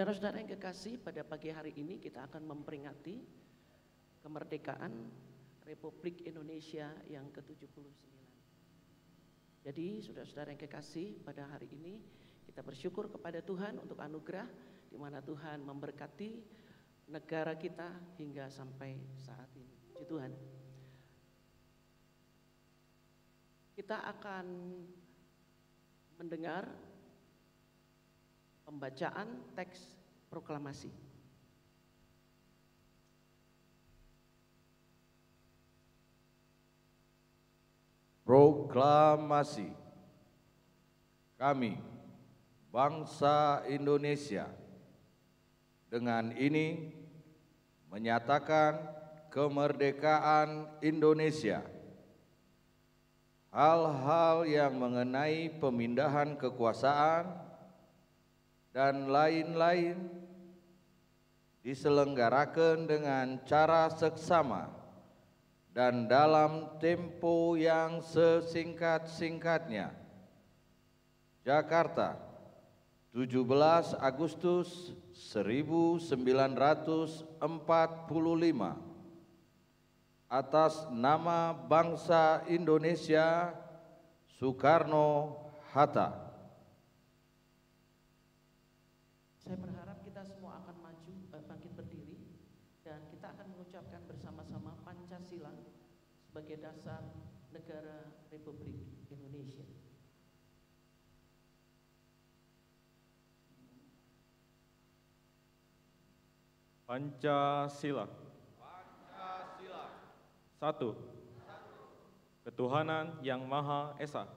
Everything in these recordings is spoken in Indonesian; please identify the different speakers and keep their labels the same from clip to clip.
Speaker 1: Saudara-saudara yang kekasih, pada pagi hari ini kita akan memperingati kemerdekaan Republik Indonesia yang ke-79. Jadi saudara-saudara yang kekasih, pada hari ini kita bersyukur kepada Tuhan untuk anugerah di mana Tuhan memberkati negara kita hingga sampai saat ini. Puji Tuhan. Kita akan mendengar pembacaan teks proklamasi.
Speaker 2: Proklamasi. Kami, bangsa Indonesia, dengan ini menyatakan kemerdekaan Indonesia. Hal-hal yang mengenai pemindahan kekuasaan dan lain-lain diselenggarakan dengan cara seksama dan dalam tempo yang sesingkat-singkatnya. Jakarta, 17 Agustus 1945. Atas nama bangsa Indonesia, Soekarno-Hatta.
Speaker 1: Saya berharap kita semua akan bangkit berdiri, dan kita akan mengucapkan bersama-sama Pancasila sebagai dasar negara Republik Indonesia.
Speaker 3: Pancasila. Satu. Ketuhanan yang Maha Esa.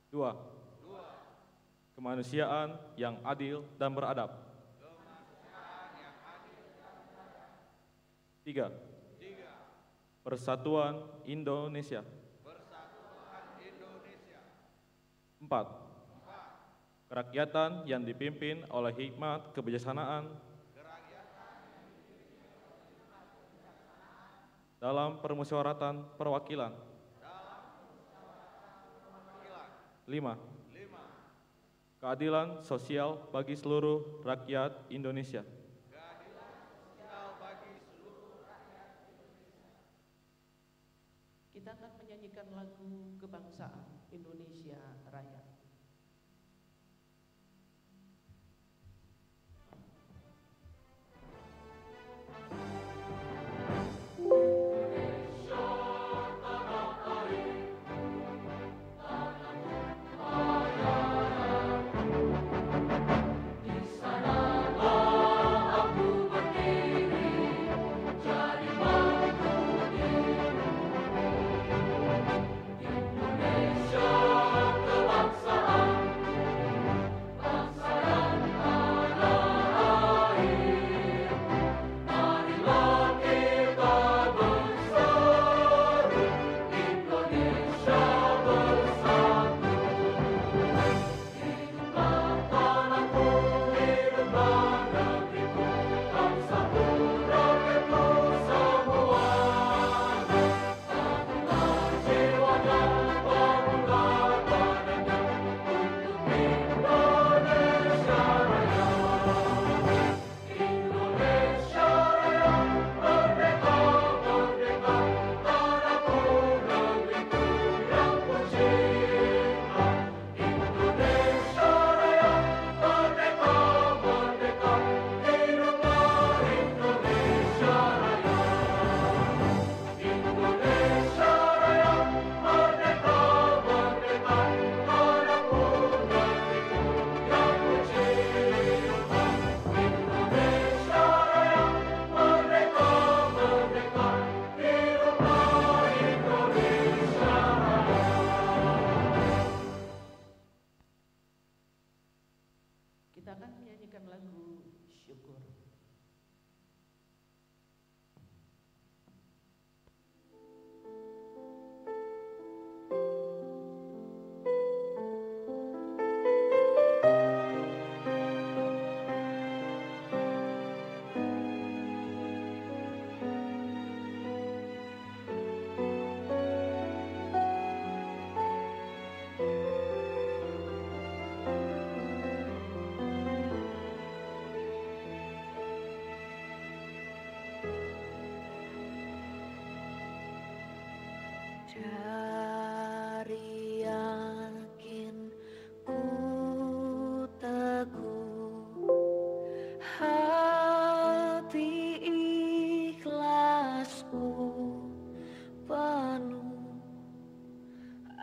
Speaker 3: Dua. Kemanusiaan yang adil dan beradab. Tiga. Persatuan Indonesia. Empat. Kerakyatan yang dipimpin oleh hikmat kebijaksanaan dalam permusyawaratan perwakilan. 5. Keadilan sosial bagi seluruh rakyat Indonesia.
Speaker 1: Kita akan menyanyikan lagu kebangsaan Indonesia Raya.
Speaker 4: Indonesia, kebanggaan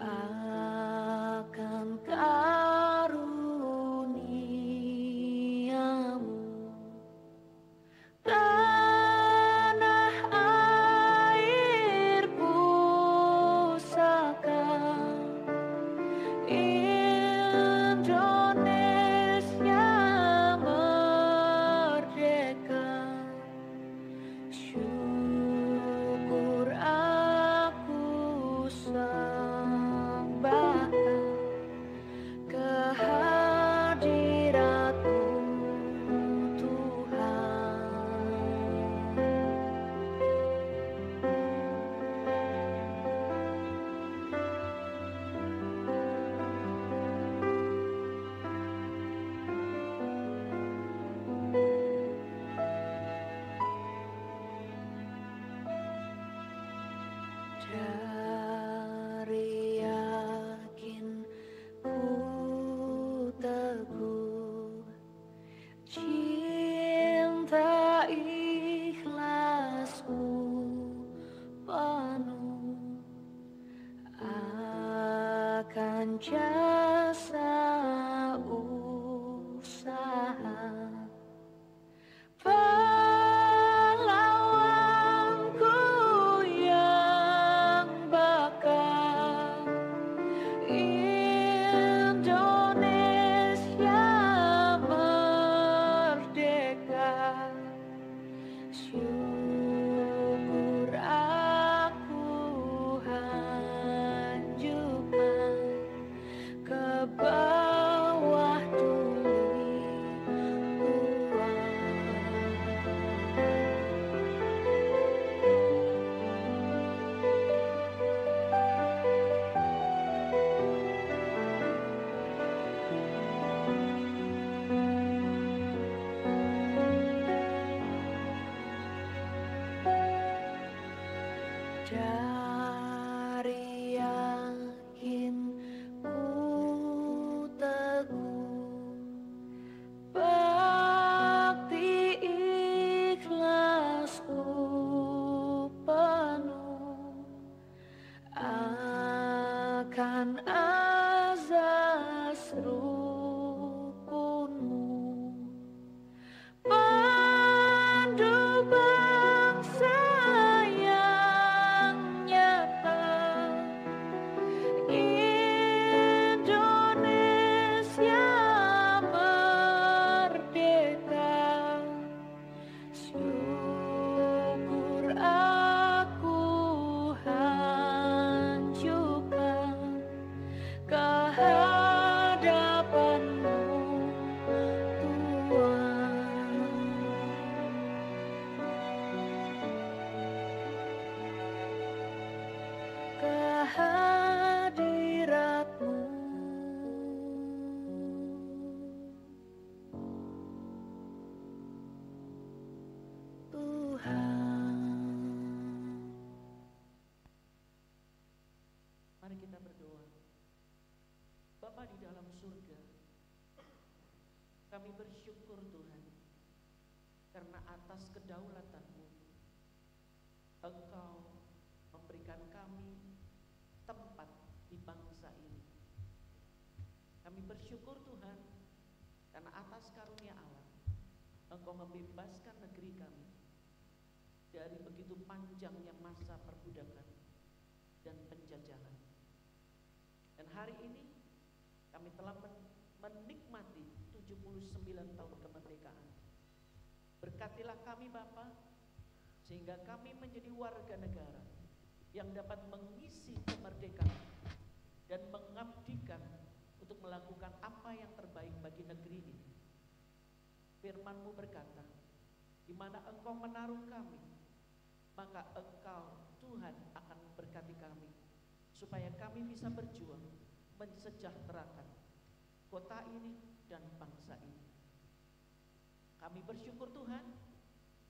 Speaker 4: akan karuniamu. Tanah air pusaka Indonesia merdeka, syukur aku sembah kehadirat-Mu Tuhan. Dari yakin ku teguh, cinta ikhlasku penuh akan jasa usaha pahlawanku yang bakal Indonesia merdeka, syukur aku hanjurkan ke bawah tuli Tuhan. Dari yakin ku teguh, bakti ikhlasku penuh akan azas rukunmu, pandu bangsa yang nyata, Indonesia merdeka, syukur aku hanjurkan kehadapan-Mu Tuhan. Kehadirat-Mu Tuhan.
Speaker 1: Mari kita berdoa. Bapa di dalam surga, kami bersyukur Tuhan, karena atas kedaulatan-Mu, Engkau memberikan kami tempat di bangsa ini. Kami bersyukur Tuhan, karena atas karunia Allah, Engkau membebaskan negeri kami dari begitu panjangnya masa perbudakan dan penjajahan. Dan hari ini kami telah menikmati 79 tahun kemerdekaan. Berkatilah kami Bapa, sehingga kami menjadi warga negara yang dapat mengisi kemerdekaan dan mengabdikan untuk melakukan apa yang terbaik bagi negeri ini. Firman-Mu berkata, di mana Engkau menaruh kami, maka Engkau Tuhan akan memberkati kami, supaya kami bisa berjuang mensejahterakan kota ini dan bangsa ini. Kami bersyukur Tuhan,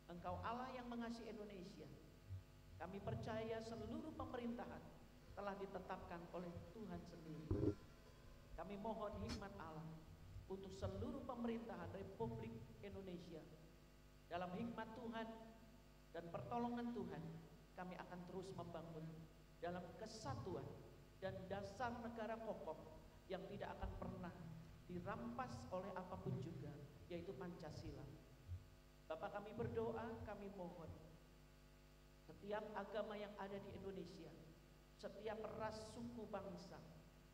Speaker 1: Engkau Allah yang mengasihi Indonesia. Kami percaya seluruh pemerintahan telah ditetapkan oleh Tuhan sendiri. Kami mohon hikmat Allah untuk seluruh pemerintahan Republik Indonesia. Dalam hikmat Tuhan dan pertolongan Tuhan, kami akan terus membangun dalam kesatuan dan dasar negara kokoh yang tidak akan pernah dirampas oleh apapun juga, yaitu Pancasila. Bapak, kami berdoa, kami mohon setiap agama yang ada di Indonesia, setiap ras, suku, bangsa,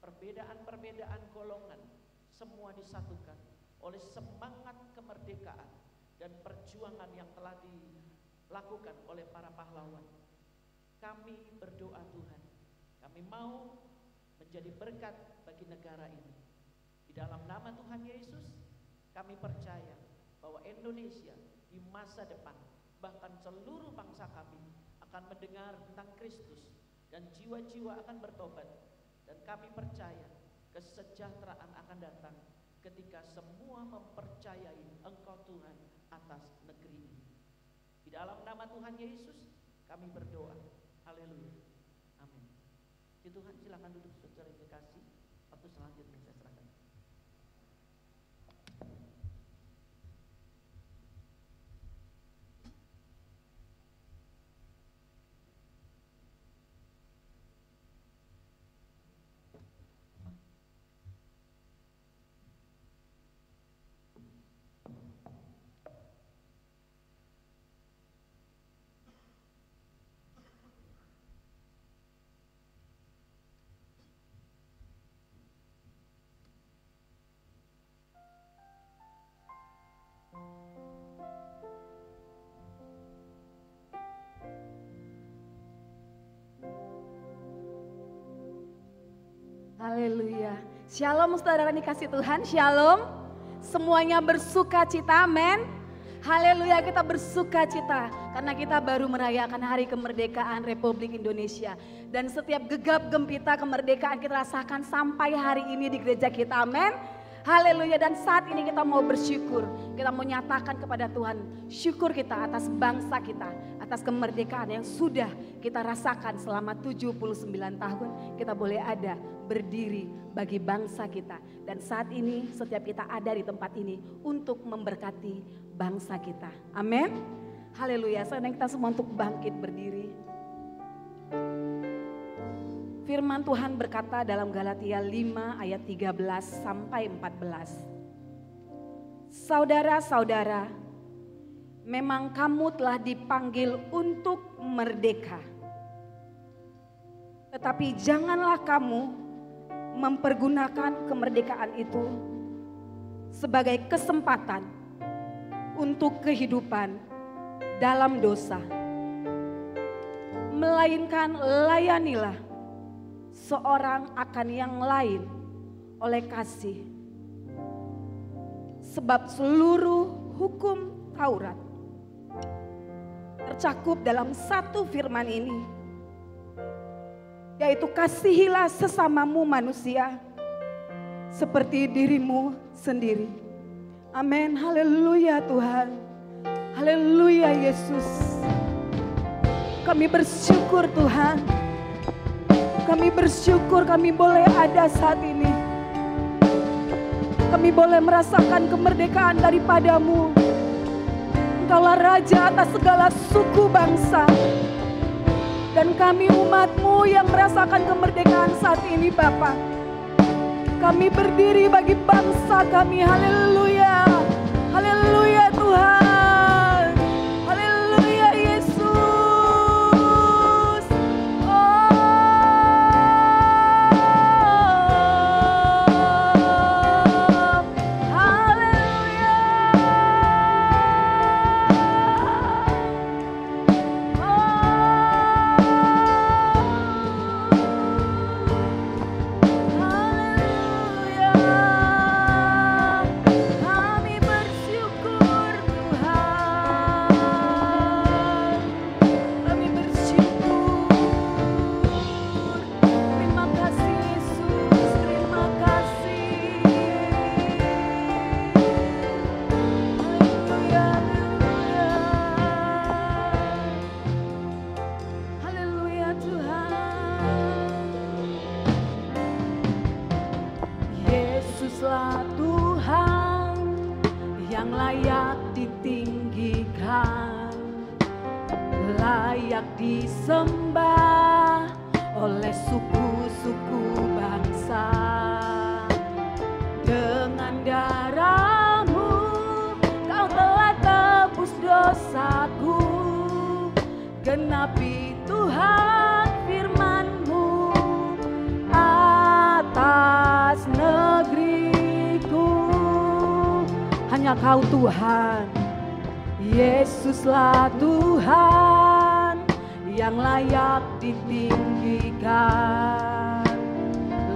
Speaker 1: perbedaan-perbedaan golongan, semua disatukan oleh semangat kemerdekaan dan perjuangan yang telah dilakukan oleh para pahlawan. Kami berdoa Tuhan, kami mau menjadi berkat bagi negara ini. Di dalam nama Tuhan Yesus, kami percaya bahwa Indonesia di masa depan, bahkan seluruh bangsa kami akan mendengar tentang Kristus dan jiwa-jiwa akan bertobat. Dan kami percaya kesejahteraan akan datang ketika semua mempercayai Engkau Tuhan atas negeri ini. Di dalam nama Tuhan Yesus kami berdoa. Haleluya. Amin. Puji Tuhan, silakan duduk saudara yang kekasih. Waktu selanjutnya saya serahkan.
Speaker 5: Haleluya. Shalom saudara dikasih Tuhan, shalom. Semuanya bersuka cita, amin. Haleluya, kita bersuka cita karena kita baru merayakan hari kemerdekaan Republik Indonesia. Dan setiap gegap gempita kemerdekaan kita rasakan sampai hari ini di gereja kita, amin. Haleluya, dan saat ini kita mau bersyukur. Kita mau nyatakan kepada Tuhan syukur kita atas bangsa kita, atas kemerdekaan yang sudah kita rasakan selama 79 tahun. Kita boleh ada berdiri bagi bangsa kita. Dan saat ini setiap kita ada di tempat ini untuk memberkati bangsa kita. Amin. Haleluya, saya kita semua untuk bangkit berdiri. Firman Tuhan berkata dalam Galatia 5 ayat 13 sampai 14. Saudara-saudara, memang kamu telah dipanggil untuk merdeka. Tetapi janganlah kamu mempergunakan kemerdekaan itu sebagai kesempatan untuk kehidupan dalam dosa. Melainkan layanilah seorang akan yang lain oleh kasih. Sebab seluruh hukum Taurat tercakup dalam satu firman ini, yaitu kasihilah sesamamu manusia seperti dirimu sendiri. Amin. Haleluya Tuhan. Haleluya Yesus. Kami bersyukur Tuhan. Kami bersyukur kami boleh ada saat ini. Kami boleh merasakan kemerdekaan daripadamu. Engkaulah Raja atas segala suku bangsa. Dan kami umatmu yang merasakan kemerdekaan saat ini Bapa. Kami berdiri bagi bangsa kami. Haleluya. Haleluya Tuhan. Disembah oleh suku-suku genapi Tuhan firman-Mu atas negeriku. Hanya Kau Tuhan, Yesuslah Tuhan yang layak ditinggikan,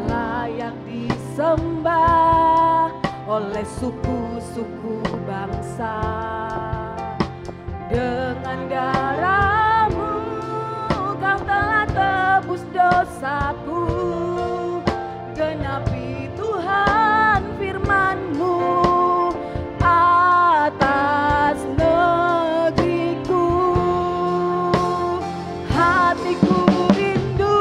Speaker 5: layak disembah oleh suku-suku bangsa. Dengan darah-Mu Kau telah tebus dosaku, genapi Tuhan firman-Mu atas negeriku. Hatiku rindu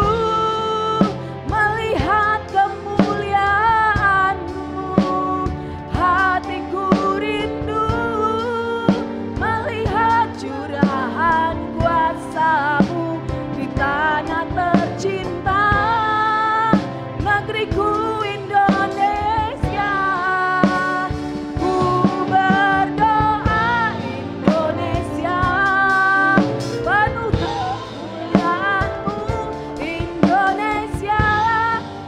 Speaker 5: melihat kemuliaan-Mu, hatiku rindu melihat curahan kuasa-Mu di tanah tercinta, negeriku Indonesia. Ku berdoa Indonesia, penuh kemuliaan-Mu Indonesia,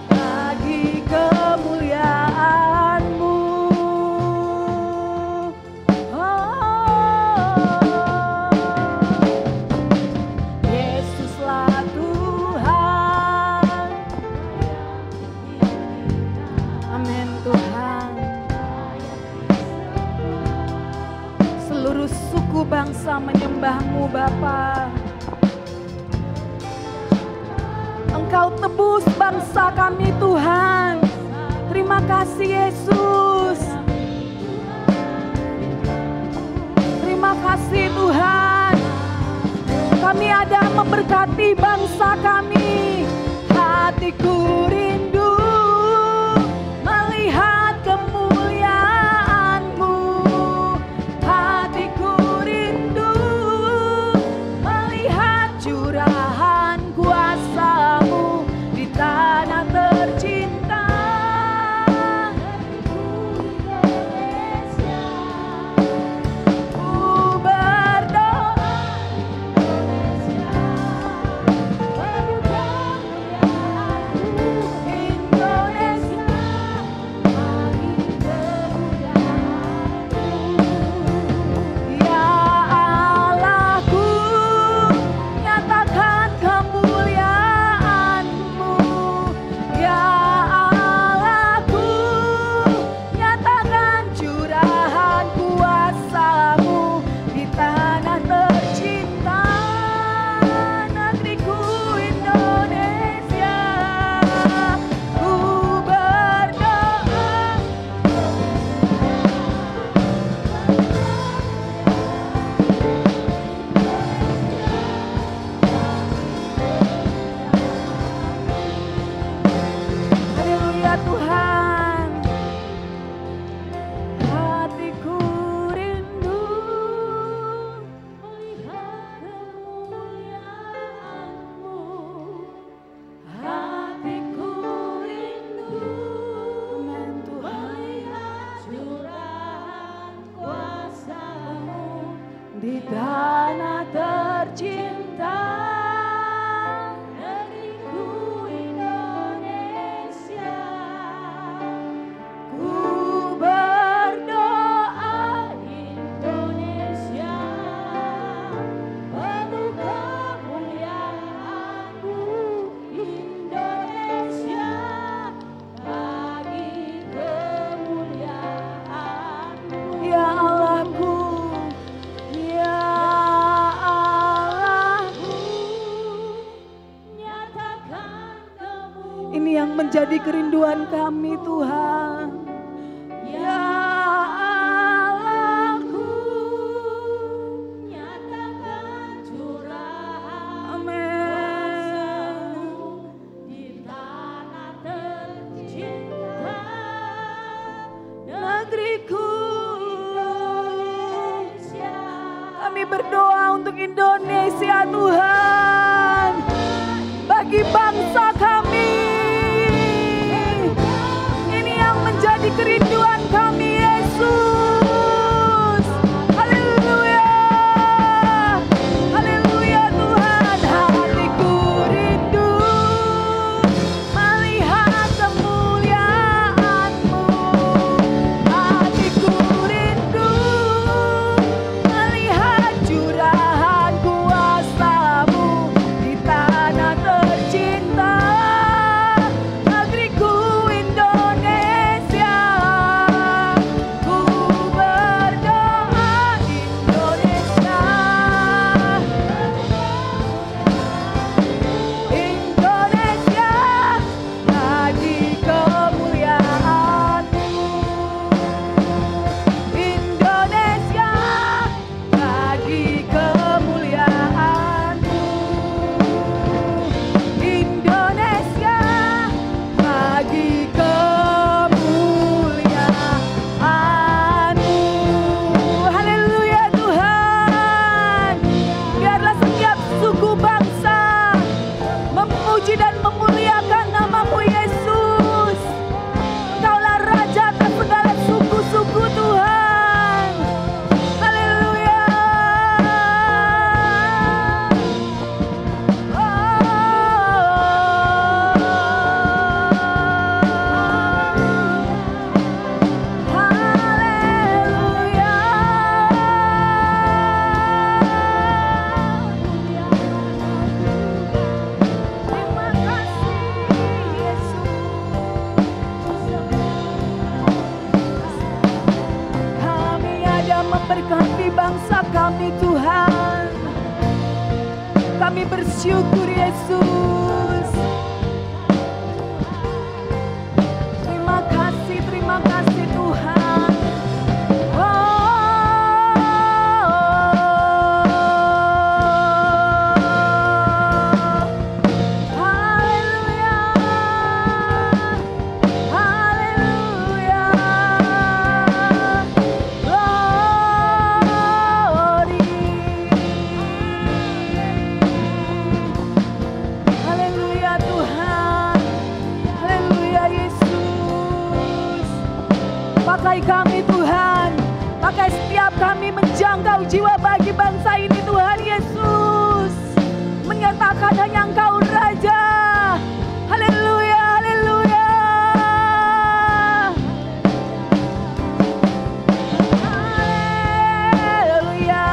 Speaker 5: bagi kemuliaan-Mu. Yesuslah Tuhan. Amin Tuhan. Seluruh suku bangsa menyembah-Mu Bapa. Engkau tebus bangsa kami Tuhan. Terima kasih Yesus. Terima kasih Tuhan. Kami ada memberkati bangsa kami. Hatiku rindu melihat kemuliaan-Mu. Hatiku rindu melihat curahan kuasa-Mu di tanah tercinta, Indonesia. Ku berdoa di tanah tercinta, negeriku Indonesia. Ku berdoa Indonesia, penuh kemuliaan-Mu Indonesia, bagi kemuliaan-Mu. Ya Allahku, ini yang menjadi kerinduan kami Tuhan. Ya Allahku, nyatakan curahan kuasa-Mu di tanah tercinta, negeriku Indonesia. Kami berdoa untuk Indonesia Tuhan, bagi bangsa kami. Menjadi kerinduan kami Yesus. Haleluya. Haleluya Tuhan. Kami bersyukur Yesus. Terima kasih Tuhan. Pakai kami Tuhan, pakai setiap kami menjangkau jiwa bagi bangsa ini Tuhan Yesus. Menyatakan hanya Engkau Raja. Haleluya, haleluya. Haleluya.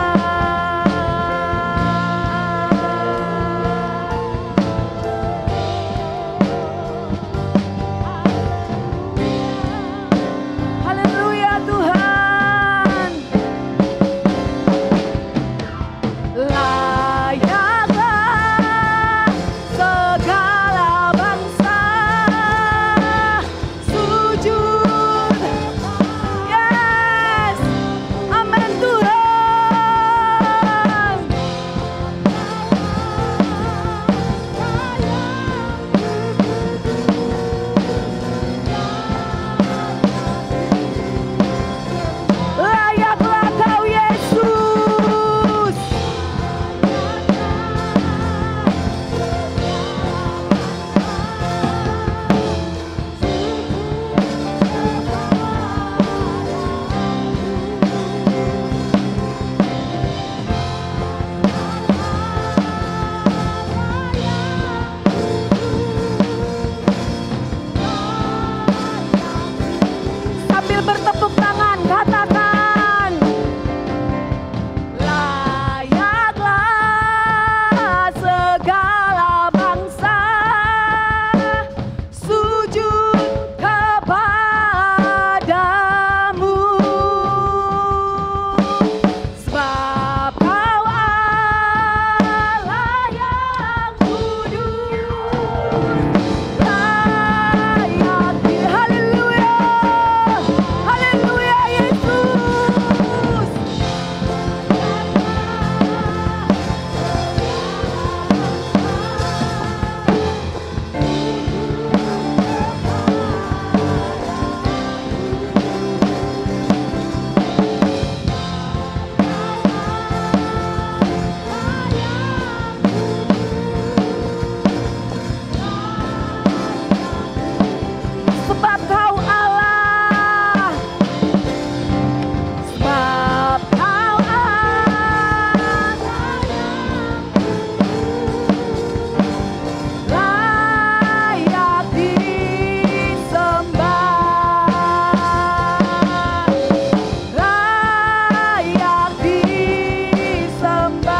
Speaker 5: Haleluya Tuhan. Layaklah segala bangsa sujud. Yes, amin Tuhan. Layaklah Kau Yesus. Sambil bertepuk tangan katakan, layaklah segala bangsa sujud kepadamu, sebab Kau Allah yang kudus. Layak di haleluya, haleluya Yesus. Sebab Kau Allah, sebab Kau Allah, layak disembah, layak disembah,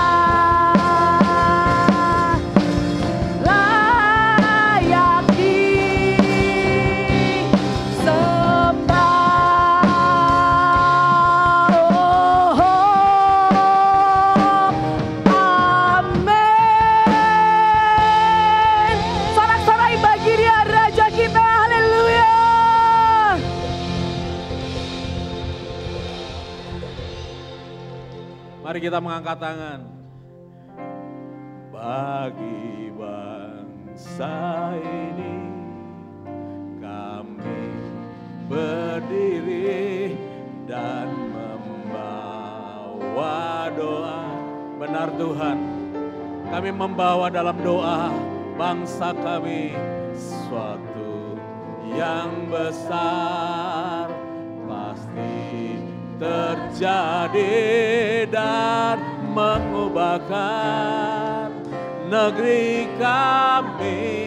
Speaker 5: layak disembah. Oh, amin. Sorak-sorai bagi Dia Raja kita, haleluya.
Speaker 3: Mari kita mengangkat tangan. Bagi bangsa ini kami berdiri dan membawa doa. Benar Tuhan, kami membawa dalam doa bangsa kami suatu yang besar pasti terjadi dan mengubahkan negeri kami.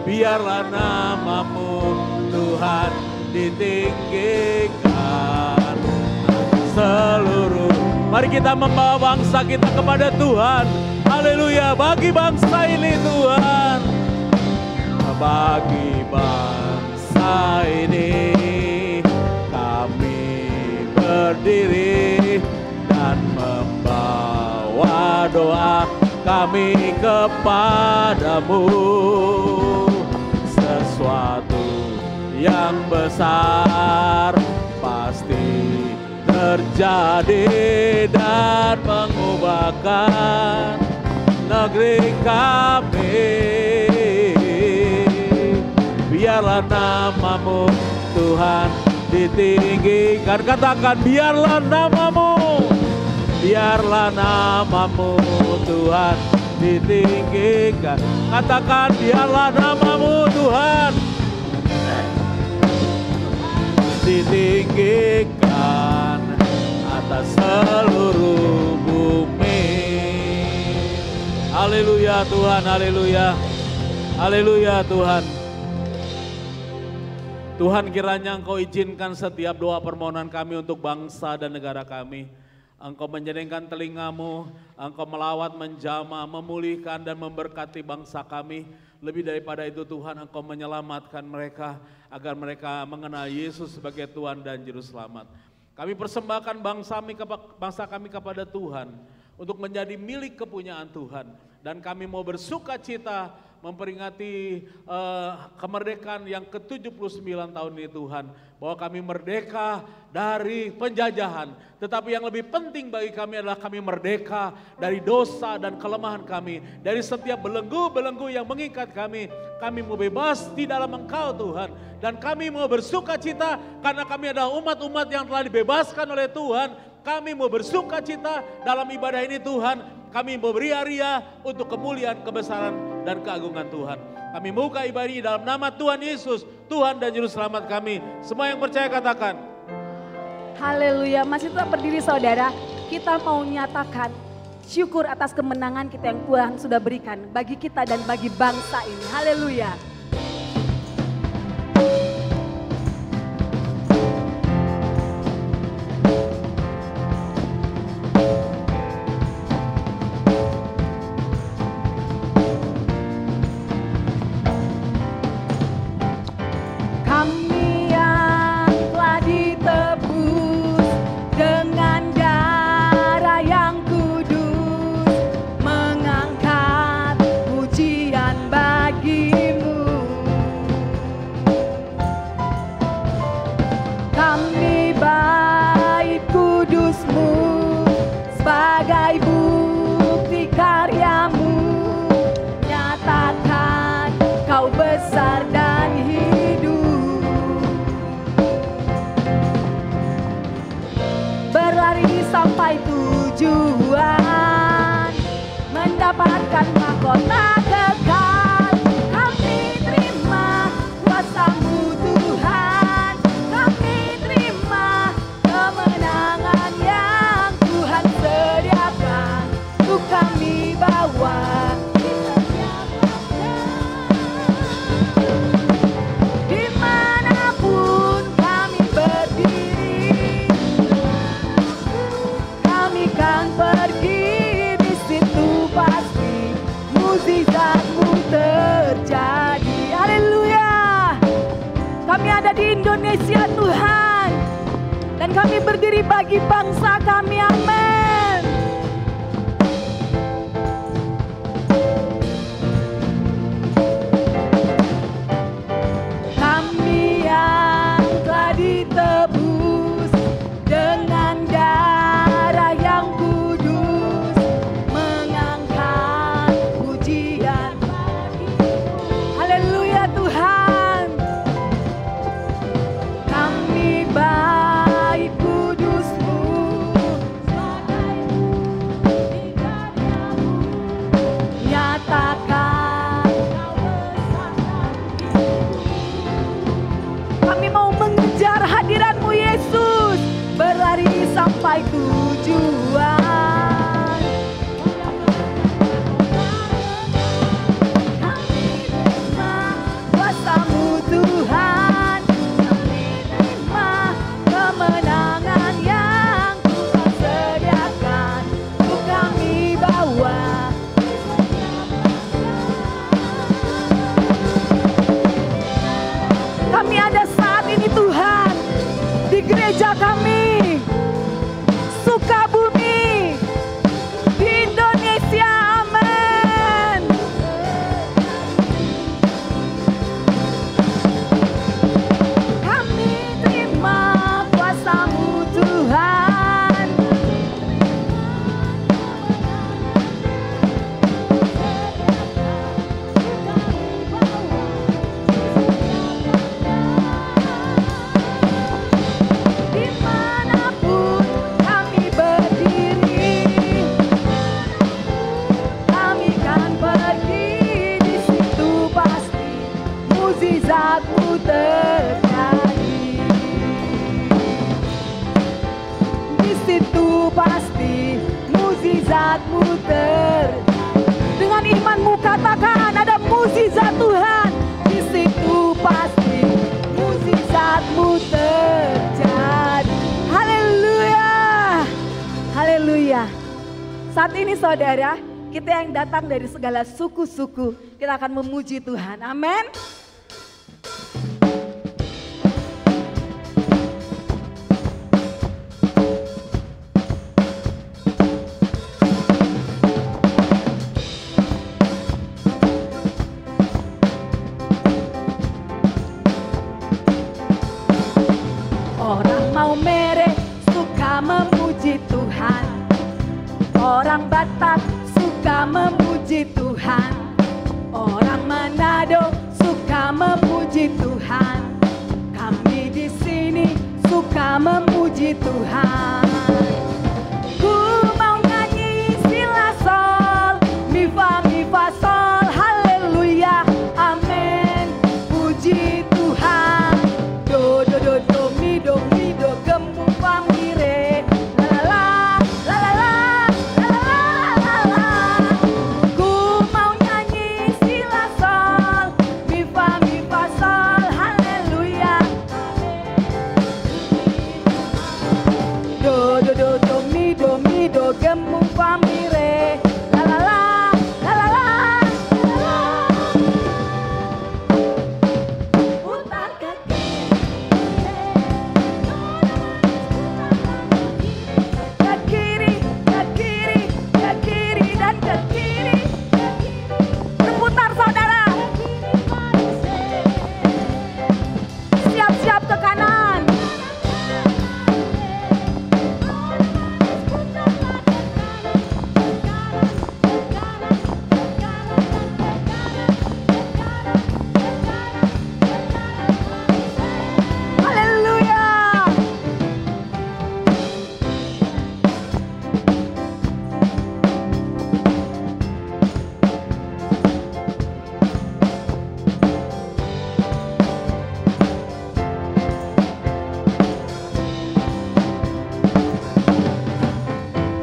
Speaker 3: Biarlah nama-Mu Tuhan ditinggikan seluruh. Mari kita membawa bangsa kita kepada Tuhan. Haleluya, bagi bangsa ini Tuhan. Bagi bangsa ini kami berdiri dan membawa kami kepadamu, sesuatu yang besar pasti terjadi dan mengubahkan negeri kami. Biarlah namamu Tuhan ditinggikan. Katakan biarlah namamu, biarlah namamu Tuhan ditinggikan. Katakan biarlah namamu Tuhan ditinggikan atas seluruh bumi. Haleluya Tuhan, haleluya. Haleluya Tuhan. Tuhan, kiranya Engkau izinkan setiap doa permohonan kami untuk bangsa dan negara kami. Engkau menjadikan telingamu, Engkau melawat, menjamah, memulihkan dan memberkati bangsa kami. Lebih daripada itu Tuhan, Engkau menyelamatkan mereka agar mereka mengenal Yesus sebagai Tuhan dan Juru Selamat. Kami persembahkan bangsa kami kepada Tuhan untuk menjadi milik kepunyaan Tuhan. Dan kami mau bersuka cita memperingati kemerdekaan yang ke-79 tahun ini Tuhan. Bahwa kami merdeka dari penjajahan. Tetapi yang lebih penting bagi kami adalah kami merdeka dari dosa dan kelemahan kami. Dari setiap belenggu-belenggu yang mengikat kami. Kami mau bebas di dalam Engkau Tuhan. Dan kami mau bersuka cita karena kami adalah umat-umat yang telah dibebaskan oleh Tuhan. Kami mau bersuka cita dalam ibadah ini Tuhan. Kami mau beria-ria untuk kemuliaan, kebesaran, dan keagungan Tuhan. Kami buka ibadah ini dalam nama Tuhan Yesus, Tuhan dan Juru Selamat kami. Semua yang percaya katakan.
Speaker 5: Haleluya, masih tetap berdiri saudara. Kita mau nyatakan syukur atas kemenangan kita yang Tuhan sudah berikan bagi kita dan bagi bangsa ini. Haleluya.
Speaker 4: Sampai tujuan mendapatkan mahkota kekal. Kami terima kuasa-Mu Tuhan, kami terima kemenangan yang Tuhan sediakan untuk kami bawa di setiap langkah. Dimanapun kami berdiri, kan pergi, di situ pasti mukjizat-Mu terjadi. Haleluya. Kami ada di Indonesia Tuhan, dan kami berdiri bagi bangsa kami. Amin. Kami yang telah ditebus dengan darah yang kudus, mengangkat pujian bagi-Mu. Haleluya Tuhan. Kami baik kudus-Mu, sebagai bukti karya-Mu, nyatakan Kau besar dan hidup. Kami mau mengejar hadirat-Mu Yesus, berlari sampai tujuan. Kami terima kuasa-Mu Tuhan, kami terima kemenangan yang Tuhan sediakan untuk kami bawa di setiap langkah. Kami ada saat ini Tuhan di gereja kami, Sukabumi
Speaker 5: mujizatmu terjadi. Di situ pasti mujizatmu terjadi. Dengan imanmu katakan ada mujizat Tuhan. Di situ pasti mujizatmu terjadi. Haleluya, haleluya. Saat ini saudara, kita yang datang dari segala suku-suku, kita akan memuji Tuhan. Amin. Orang mau mere suka memuji Tuhan. Orang Batak suka memuji Tuhan. Orang Manado suka memuji Tuhan. Kami di sini suka memuji Tuhan. Ku mau nyanyi sila sol, mi fa sol, haleluya, amin. Puji Tuhan. Do do do do mi do gemu fa mi re. La la la la la la la la. Ku mau nyanyi sila sol, mi fa sol, haleluya. Do do do do mi do gemu fa mi re. La la la la la la. Putar ke kiri, ke kiri, ke kiri dan ke kiri. Berputar saudara. Siap-siap ke kanan. Haleluya.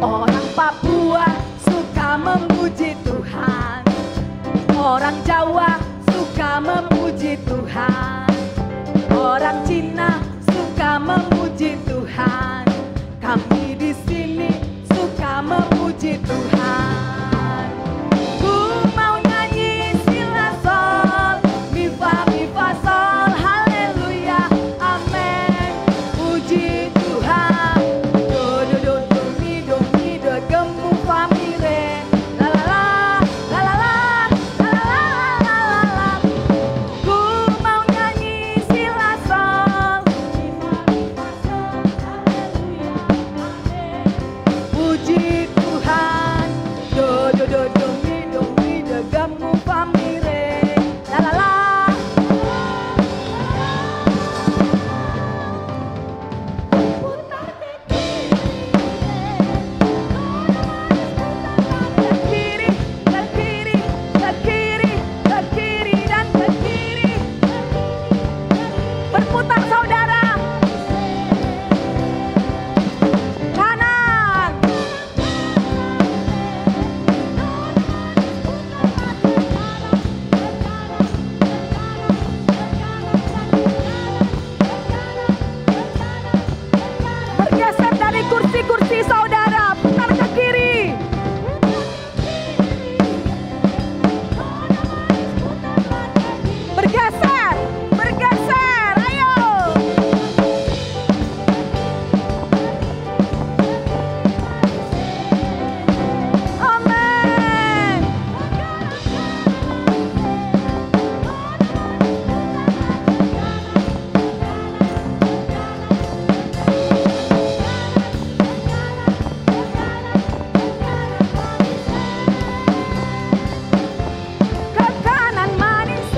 Speaker 5: Orang Papua suka memuji Tuhan. Orang Jawa suka memuji Tuhan. Orang Cina suka memuji Tuhan. Kami di sini suka memuji Tuhan. Ku mau nyanyi sila sol, mi fa sol, haleluya, amin. Puji Tuhan. Do do do do mi do gemu fa mi re. La la la la la la la la la la. Ku mau nyanyi sila sol, mi fa sol, haleluya, amin. Puji Tuhan. Do do do do mi do gemu fa mi re. La la la. Putar ke kiri, ke kiri, ke kiri, ke kiri dan ke kiri. Berputar saudara. Kanan. Bergeser dari kursi-kursi saudara, putar ke kiri. Bergeser, bergeser, ayo. Amin. Ke kanan manis,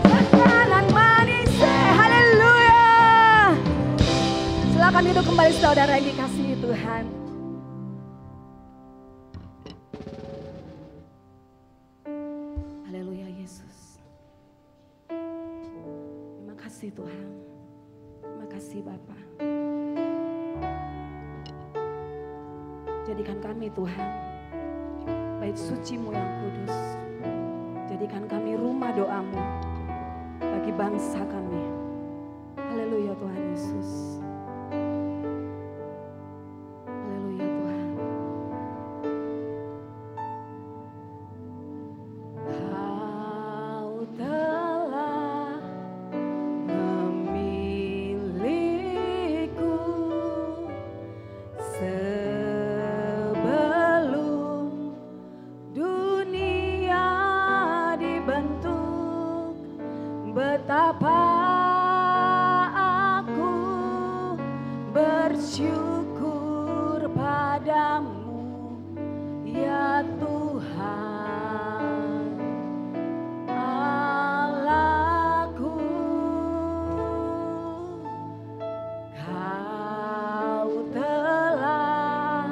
Speaker 5: ke kanan manis, haleluya. Silakan duduk kembali saudara yang dikasihi Tuhan. Haleluya Yesus. kasih Tuhan. Terima kasih Bapa. Jadikan kami Tuhan, bait suci-Mu yang kudus. Jadikan kami rumah doa-Mu bagi bangsa kami. Haleluya Tuhan Yesus. Haleluya Tuhan. Kau telah memilihku sebelum dunia dibentuk. Betapa aku bersyukur padamu ya Tuhan Allahku. Kau telah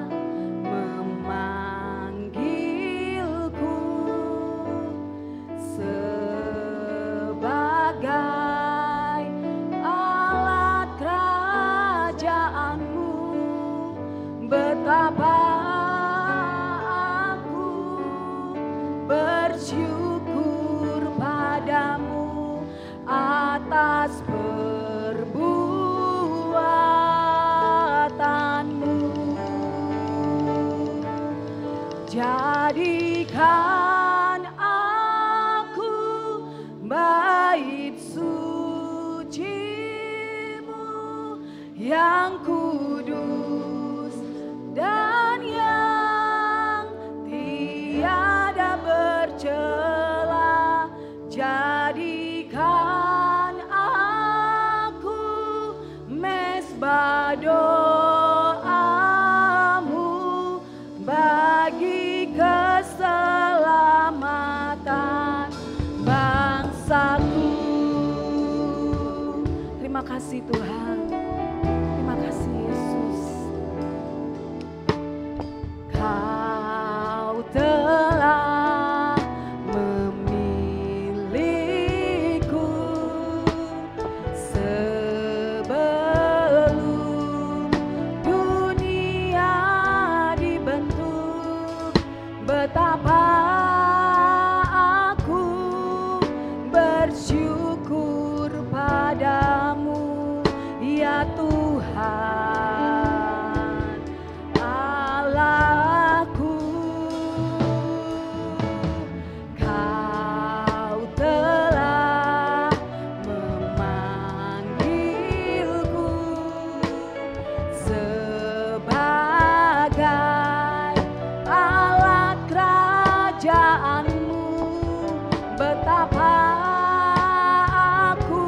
Speaker 5: memanggilku sebagai alat kerajaanmu. Betapa aku bersyukur padamu atas perbuatanmu. Jadikan aku bait suci-Mu yang kudus dan yang tiada bercela. Jadikan aku mesbah doa-Mu bagi keselamatan bangsaku. Terima kasih Tuhan. Terima kasih Yesus. Kau telah memilihku sebelum dunia dibentuk. Betapa aku bersyukur padamu ya Tuhan Allahku. Kau telah memanggilku sebagai alat kerajaanmu. Betapa aku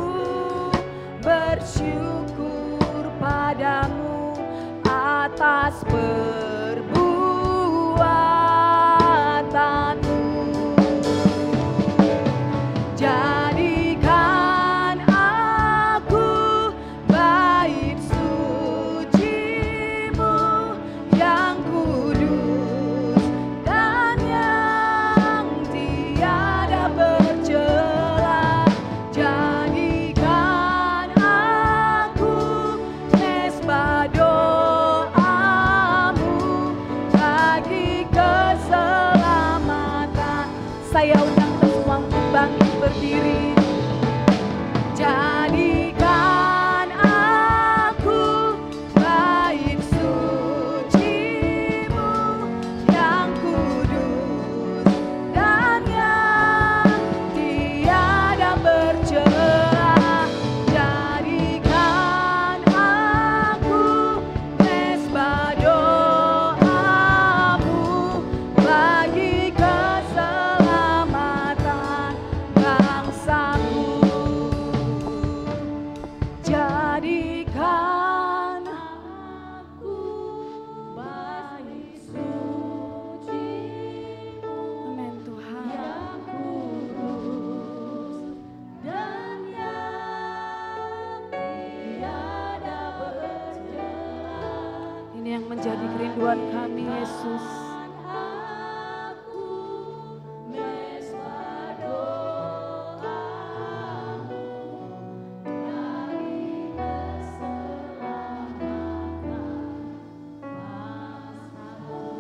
Speaker 5: bersyukur padamu atas perbuatanmu. Jadikan aku bait suci-Mu yang kudus dan yang tiada bercela. Jadikan aku mesbah doa-Mu bagi keselamatan. Saya undang semua untuk bangkit berdiri. Jadikan aku bait suci-Mu yang kudus dan yang tiada bercela. Jadikan aku mesbah doa-Mu bagi keselamatan bangsaku. Jadikan aku bait suci-Mu. Amin Tuhan. Yang kudus dan yang tiada bercela. Ini yang menjadi kerinduan kami Yesus. Aku mesbah doa-Mu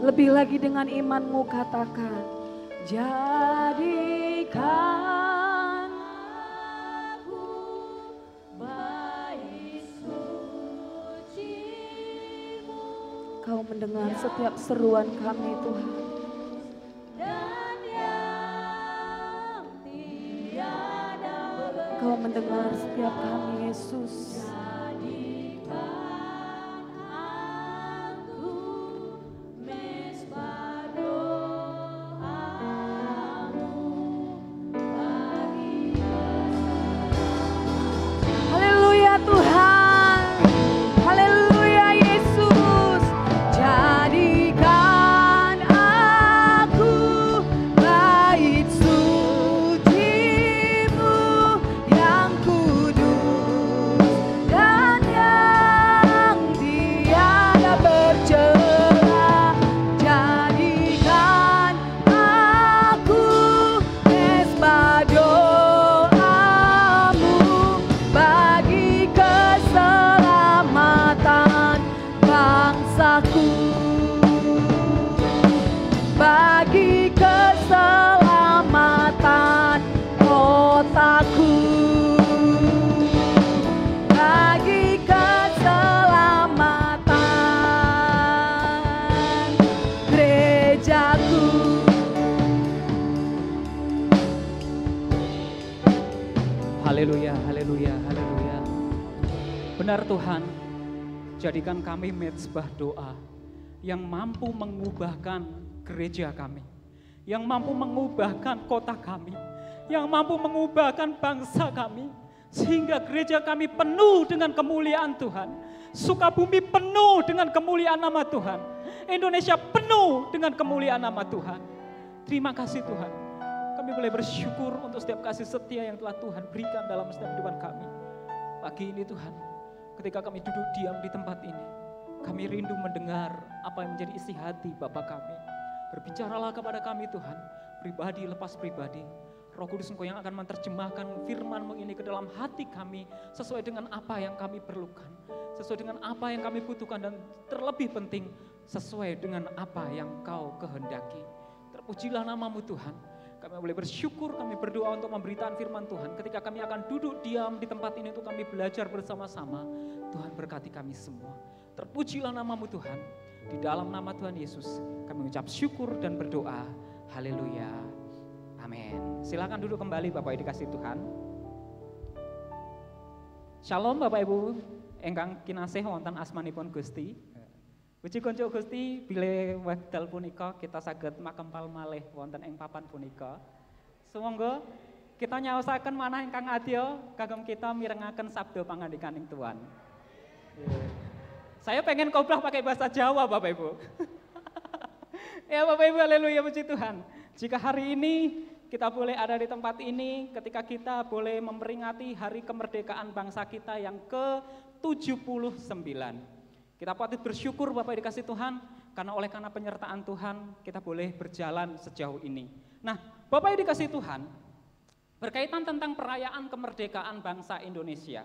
Speaker 5: Lebih lagi dengan imanmu katakan, jadikan aku bait suci-Mu. Kau mendengar setiap seruan kami Tuhan. Dan yang tiada Kau mendengar setiap kami Yesus. Bagi keselamatan kotaku, bagi keselamatan gerejaku.
Speaker 6: Haleluya, haleluya, haleluya. Benar Tuhan, jadikan kami mezbah doa yang mampu mengubahkan gereja kami, yang mampu mengubahkan kota kami, yang mampu mengubahkan bangsa kami, sehingga gereja kami penuh dengan kemuliaan Tuhan, Sukabumi penuh dengan kemuliaan nama Tuhan, Indonesia penuh dengan kemuliaan nama Tuhan. Terima kasih Tuhan, kami boleh bersyukur untuk setiap kasih setia yang telah Tuhan berikan dalam setiap kehidupan kami. Pagi ini Tuhan, ketika kami duduk diam di tempat ini, kami rindu mendengar apa yang menjadi isi hati Bapa kami. Berbicaralah kepada kami Tuhan, pribadi lepas pribadi. Roh Kudus Engkau yang akan menerjemahkan firman-Mu ini ke dalam hati kami sesuai dengan apa yang kami perlukan, sesuai dengan apa yang kami butuhkan, dan terlebih penting sesuai dengan apa yang Kau kehendaki. Terpujilah nama-Mu Tuhan. Kami boleh bersyukur, kami berdoa untuk pemberitaan firman Tuhan. Ketika kami akan duduk diam di tempat ini untuk kami belajar bersama-sama, Tuhan berkati kami semua. Terpujilah nama-Mu Tuhan. Di dalam nama Tuhan Yesus kami mengucap syukur dan berdoa. Haleluya. Amin. Silakan duduk kembali Bapak Ibu dikasih Tuhan. Shalom Bapak Ibu ingkang kinasih wonten asmanipun Gusti. Puji konco Gusti bilih wekdal punika kita saged makempal malih wonten ing papan punika. Sumangga kita nyaosaken manah ingkang adya kagem kita mirengaken sabda pangandikaning Tuhan. Saya pengen khotbah pakai bahasa Jawa Bapak Ibu. Ya Bapak Ibu, haleluya, puji Tuhan. Jika hari ini kita boleh ada di tempat ini, ketika kita boleh memperingati hari kemerdekaan bangsa kita yang ke-79. Kita patut bersyukur Bapak dikasih Tuhan, karena penyertaan Tuhan kita boleh berjalan sejauh ini. Nah Bapak dikasih Tuhan, berkaitan tentang perayaan kemerdekaan bangsa Indonesia.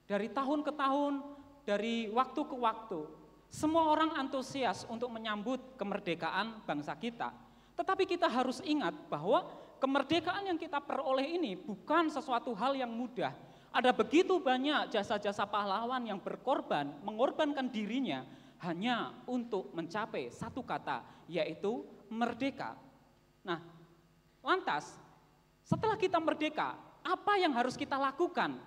Speaker 6: Dari tahun ke tahun, dari waktu ke waktu, semua orang antusias untuk menyambut kemerdekaan bangsa kita. Tetapi kita harus ingat bahwa kemerdekaan yang kita peroleh ini bukan sesuatu hal yang mudah. Ada begitu banyak jasa-jasa pahlawan yang berkorban, mengorbankan dirinya hanya untuk mencapai satu kata, yaitu merdeka. Nah, lantas setelah kita merdeka, apa yang harus kita lakukan?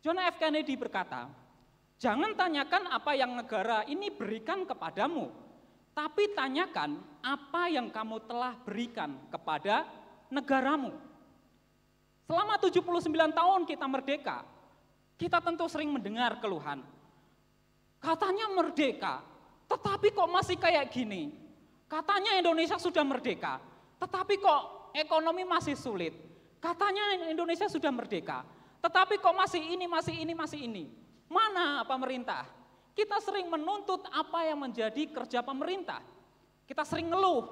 Speaker 6: John F. Kennedy berkata, jangan tanyakan apa yang negara ini berikan kepadamu, tapi tanyakan apa yang kamu telah berikan kepada negaramu. Selama 79 tahun kita merdeka, kita tentu sering mendengar keluhan. Katanya merdeka, tetapi kok masih kayak gini. Katanya Indonesia sudah merdeka, tetapi kok ekonomi masih sulit. Katanya Indonesia sudah merdeka, tetapi kok masih ini. Mana pemerintah? Kita sering menuntut apa yang menjadi kerja pemerintah. Kita sering ngeluh,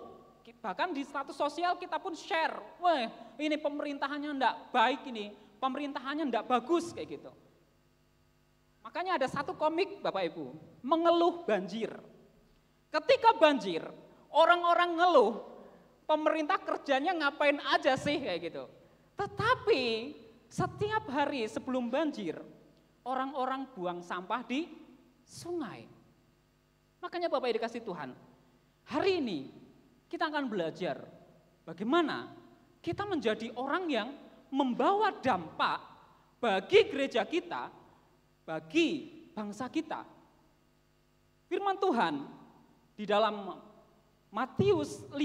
Speaker 6: bahkan di status sosial kita pun share, wah ini pemerintahannya enggak baik ini, pemerintahannya enggak bagus kayak gitu. Makanya ada satu komik Bapak Ibu, mengeluh banjir. Ketika banjir, orang-orang ngeluh, pemerintah kerjanya ngapain aja sih kayak gitu. Tetapi setiap hari sebelum banjir, orang-orang buang sampah di sungai. Makanya Bapak Ibu dikasih Tuhan, hari ini kita akan belajar bagaimana kita menjadi orang yang membawa dampak bagi gereja kita, bagi bangsa kita. Firman Tuhan di dalam Matius 5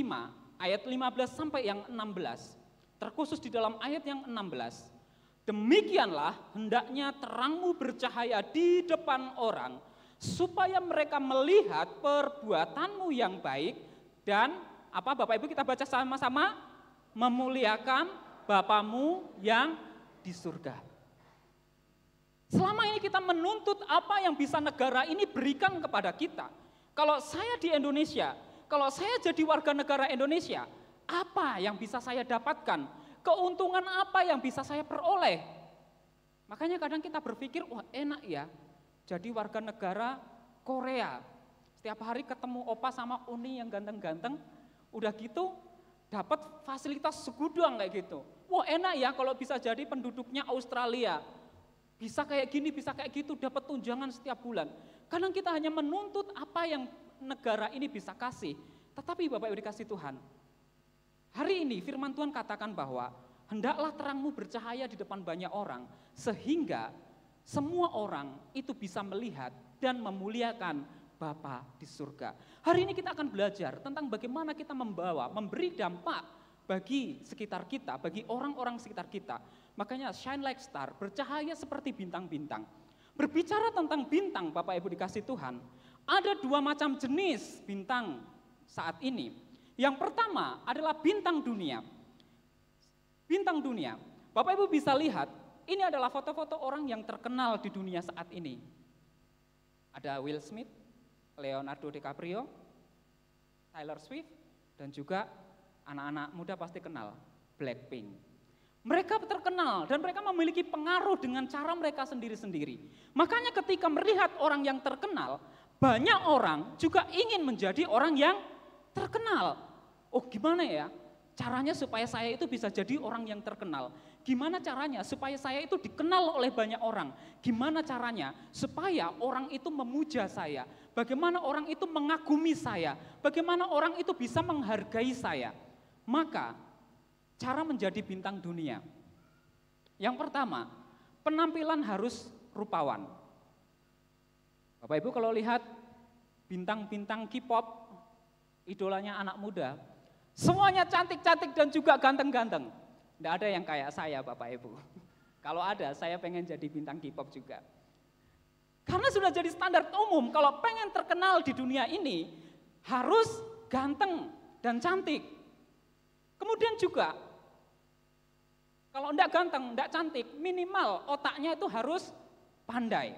Speaker 6: ayat 15 sampai yang 16, terkhusus di dalam ayat yang 16. Demikianlah hendaknya terangmu bercahaya di depan orang, supaya mereka melihat perbuatanmu yang baik dan apa Bapak Ibu kita baca sama-sama, memuliakan Bapamu yang di surga. Selama ini kita menuntut apa yang bisa negara ini berikan kepada kita. Kalau saya di Indonesia, kalau saya jadi warga negara Indonesia, apa yang bisa saya dapatkan? Keuntungan apa yang bisa saya peroleh? Makanya kadang kita berpikir, wah enak ya, jadi warga negara Korea. Setiap hari ketemu opa sama uni yang ganteng-ganteng, udah gitu dapat fasilitas segudang kayak gitu. Wah enak ya kalau bisa jadi penduduknya Australia. Bisa kayak gini, bisa kayak gitu, dapat tunjangan setiap bulan. Kadang kita hanya menuntut apa yang negara ini bisa kasih. Tetapi Bapak Ibu dikasih Tuhan, hari ini firman Tuhan katakan bahwa hendaklah terangmu bercahaya di depan banyak orang, sehingga semua orang itu bisa melihat dan memuliakan Bapa di surga. Hari ini kita akan belajar tentang bagaimana kita memberi dampak bagi sekitar kita, bagi orang-orang sekitar kita. Makanya shine like star, bercahaya seperti bintang-bintang. Berbicara tentang bintang, Bapak Ibu dikasih Tuhan, ada dua macam jenis bintang saat ini. Yang pertama adalah bintang dunia. Bintang dunia, Bapak Ibu bisa lihat, ini adalah foto-foto orang yang terkenal di dunia saat ini. Ada Will Smith, Leonardo DiCaprio, Taylor Swift, dan juga anak-anak muda pasti kenal, Blackpink. Mereka terkenal dan mereka memiliki pengaruh dengan cara mereka sendiri-sendiri. Makanya ketika melihat orang yang terkenal, banyak orang juga ingin menjadi orang yang terkenal. Oh gimana ya caranya supaya saya itu bisa jadi orang yang terkenal? Gimana caranya supaya saya itu dikenal oleh banyak orang? Gimana caranya supaya orang itu memuja saya? Bagaimana orang itu mengagumi saya? Bagaimana orang itu bisa menghargai saya? Maka cara menjadi bintang dunia. Yang pertama, penampilan harus rupawan. Bapak Ibu kalau lihat bintang-bintang K-pop, idolanya anak muda, semuanya cantik-cantik dan juga ganteng-ganteng. Tidak ada yang kayak saya Bapak Ibu. Kalau ada, saya pengen jadi bintang K-pop juga. Karena sudah jadi standar umum, kalau pengen terkenal di dunia ini, harus ganteng dan cantik. Kemudian juga, kalau enggak ganteng, enggak cantik, minimal otaknya itu harus pandai.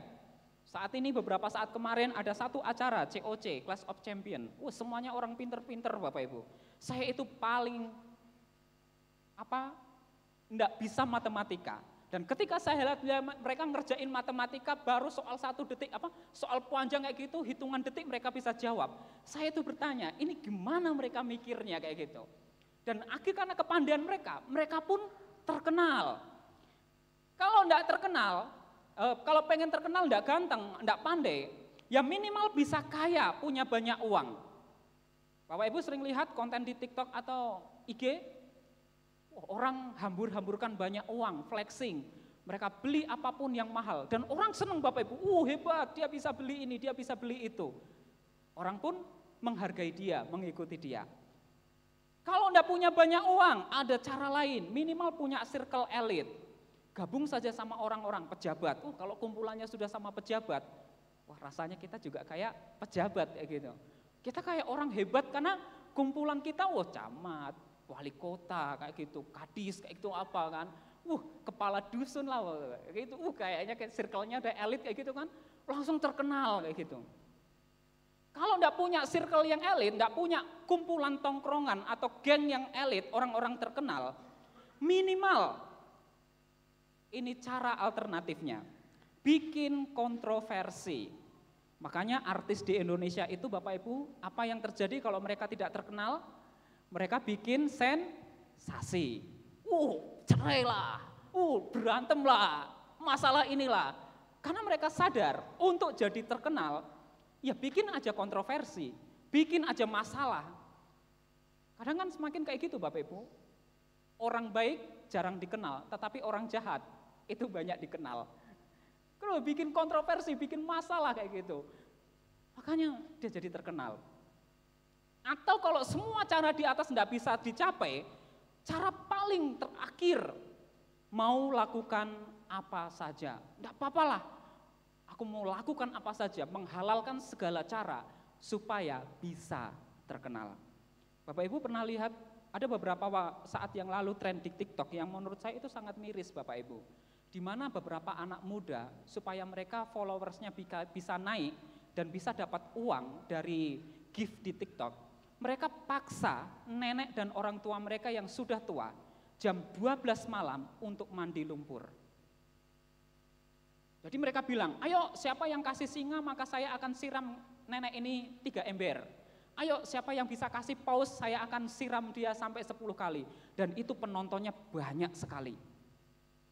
Speaker 6: Saat ini beberapa saat kemarin ada satu acara COC, Class of Champion. Semuanya orang pinter-pinter Bapak Ibu. Saya itu paling enggak bisa matematika. Dan ketika saya lihat mereka ngerjain matematika baru soal 1 detik, soal panjang kayak gitu, hitungan detik mereka bisa jawab. Saya itu bertanya, ini gimana mereka mikirnya kayak gitu. Dan akhirnya karena kepandaian mereka pun terkenal. Kalau enggak terkenal, kalau pengen terkenal enggak ganteng, enggak pandai, ya minimal bisa kaya, punya banyak uang. Bapak Ibu sering lihat konten di TikTok atau IG, orang hambur-hamburkan banyak uang, flexing. Mereka beli apapun yang mahal dan orang senang Bapak Ibu, hebat, dia bisa beli ini, dia bisa beli itu. Orang pun menghargai dia, mengikuti dia. Kalau enggak punya banyak uang, ada cara lain, minimal punya circle elit. Gabung saja sama orang-orang pejabat. Kalau kumpulannya sudah sama pejabat, wah rasanya kita juga kayak pejabat kayak gitu. Kita kayak orang hebat karena kumpulan kita, camat, wali kota kayak gitu, kadis kayak gitu apa kan. Kepala dusun lah kayak gitu. Kayaknya kayak circle-nya ada elit kayak gitu kan. Langsung terkenal kayak gitu. Kalau enggak punya circle yang elit, enggak punya kumpulan tongkrongan atau geng yang elit, orang-orang terkenal, minimal ini cara alternatifnya, bikin kontroversi. Makanya artis di Indonesia itu Bapak Ibu, apa yang terjadi kalau mereka tidak terkenal? Mereka bikin sensasi. Cerai lah, berantem lah, masalah inilah. Karena mereka sadar untuk jadi terkenal, ya bikin aja kontroversi, bikin aja masalah. Kadang kan semakin kayak gitu Bapak Ibu. Orang baik jarang dikenal, tetapi orang jahat itu banyak dikenal. Kalau bikin kontroversi, bikin masalah kayak gitu, makanya dia jadi terkenal. Atau kalau semua cara di atas tidak bisa dicapai, cara paling terakhir, mau lakukan apa saja. Tidak apa-apalah, aku mau lakukan apa saja, menghalalkan segala cara supaya bisa terkenal. Bapak Ibu pernah lihat, ada beberapa saat yang lalu tren di TikTok yang menurut saya itu sangat miris Bapak Ibu. Di mana beberapa anak muda supaya mereka followersnya bisa naik dan bisa dapat uang dari gift di TikTok, mereka paksa nenek dan orang tua mereka yang sudah tua jam 12 malam untuk mandi lumpur. Jadi mereka bilang, ayo siapa yang kasih singa maka saya akan siram nenek ini 3 ember. Ayo siapa yang bisa kasih paus saya akan siram dia sampai 10 kali. Dan itu penontonnya banyak sekali.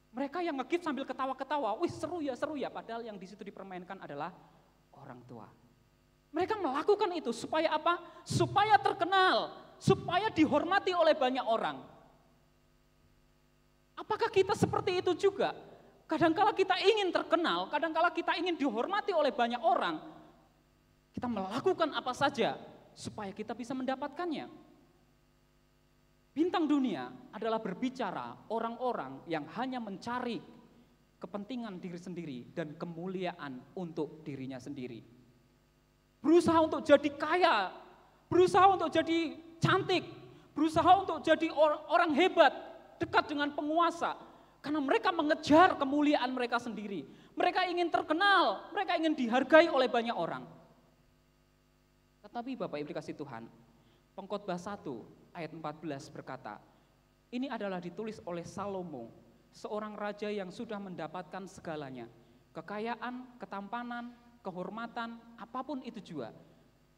Speaker 6: Mereka yang nge-gift sambil ketawa-ketawa, wih seru ya, padahal yang di situ dipermainkan adalah orang tua. Mereka melakukan itu supaya apa? Supaya terkenal, supaya dihormati oleh banyak orang. Apakah kita seperti itu juga? Kadangkala kita ingin terkenal, kadangkala kita ingin dihormati oleh banyak orang, kita melakukan apa saja supaya kita bisa mendapatkannya. Bintang dunia adalah berbicara orang-orang yang hanya mencari kepentingan diri sendiri dan kemuliaan untuk dirinya sendiri. Berusaha untuk jadi kaya, berusaha untuk jadi cantik, berusaha untuk jadi orang hebat, dekat dengan penguasa. Karena mereka mengejar kemuliaan mereka sendiri. Mereka ingin terkenal, mereka ingin dihargai oleh banyak orang. Tetapi Bapak Ibu dikasih Tuhan, Pengkhotbah 1 ayat 14 berkata, ini adalah ditulis oleh Salomo, seorang raja yang sudah mendapatkan segalanya, kekayaan, ketampanan, kehormatan, apapun itu juga.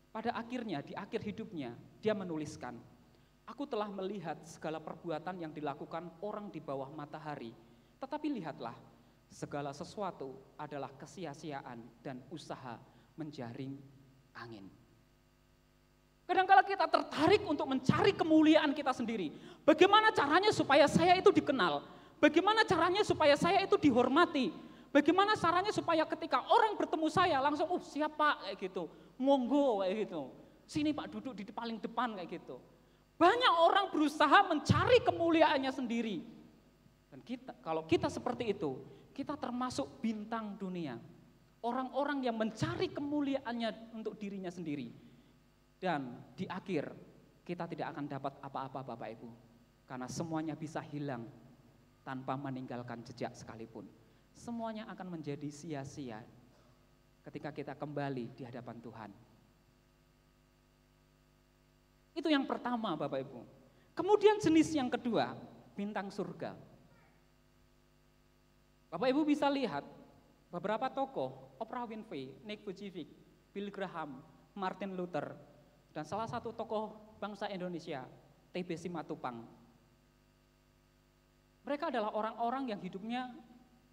Speaker 6: Pada akhirnya, di akhir hidupnya, dia menuliskan, aku telah melihat segala perbuatan yang dilakukan orang di bawah matahari, tetapi lihatlah, segala sesuatu adalah kesia-siaan dan usaha menjaring angin. Kadang-kala kita tertarik untuk mencari kemuliaan kita sendiri. Bagaimana caranya supaya saya itu dikenal? Bagaimana caranya supaya saya itu dihormati? Bagaimana caranya supaya ketika orang bertemu saya langsung, siapa kayak gitu, monggo kayak gitu. Sini Pak duduk di paling depan kayak gitu. Banyak orang berusaha mencari kemuliaannya sendiri. Dan kalau kita seperti itu, kita termasuk bintang dunia. Orang-orang yang mencari kemuliaannya untuk dirinya sendiri. Dan di akhir kita tidak akan dapat apa-apa Bapak Ibu. Karena semuanya bisa hilang tanpa meninggalkan jejak sekalipun. Semuanya akan menjadi sia-sia ketika kita kembali di hadapan Tuhan. Itu yang pertama Bapak Ibu. Kemudian jenis yang kedua, bintang surga. Bapak Ibu bisa lihat beberapa tokoh, Oprah Winfrey, Nick Vujicic, Bill Graham, Martin Luther, dan salah satu tokoh bangsa Indonesia, TB Simatupang. Mereka adalah orang-orang yang hidupnya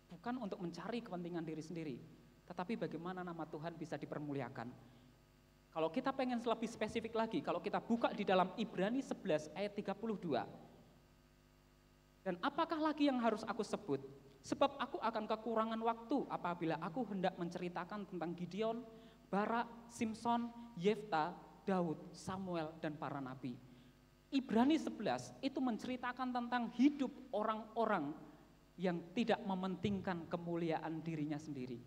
Speaker 6: bukan untuk mencari kepentingan diri sendiri, tetapi bagaimana nama Tuhan bisa dipermuliakan. Kalau kita pengen lebih spesifik lagi, kalau kita buka di dalam Ibrani 11 ayat 32. Dan apakah lagi yang harus aku sebut? Sebab aku akan kekurangan waktu apabila aku hendak menceritakan tentang Gideon, Barak, Simson, Yefta, Daud, Samuel, dan para nabi. Ibrani 11 itu menceritakan tentang hidup orang-orang yang tidak mementingkan kemuliaan dirinya sendiri.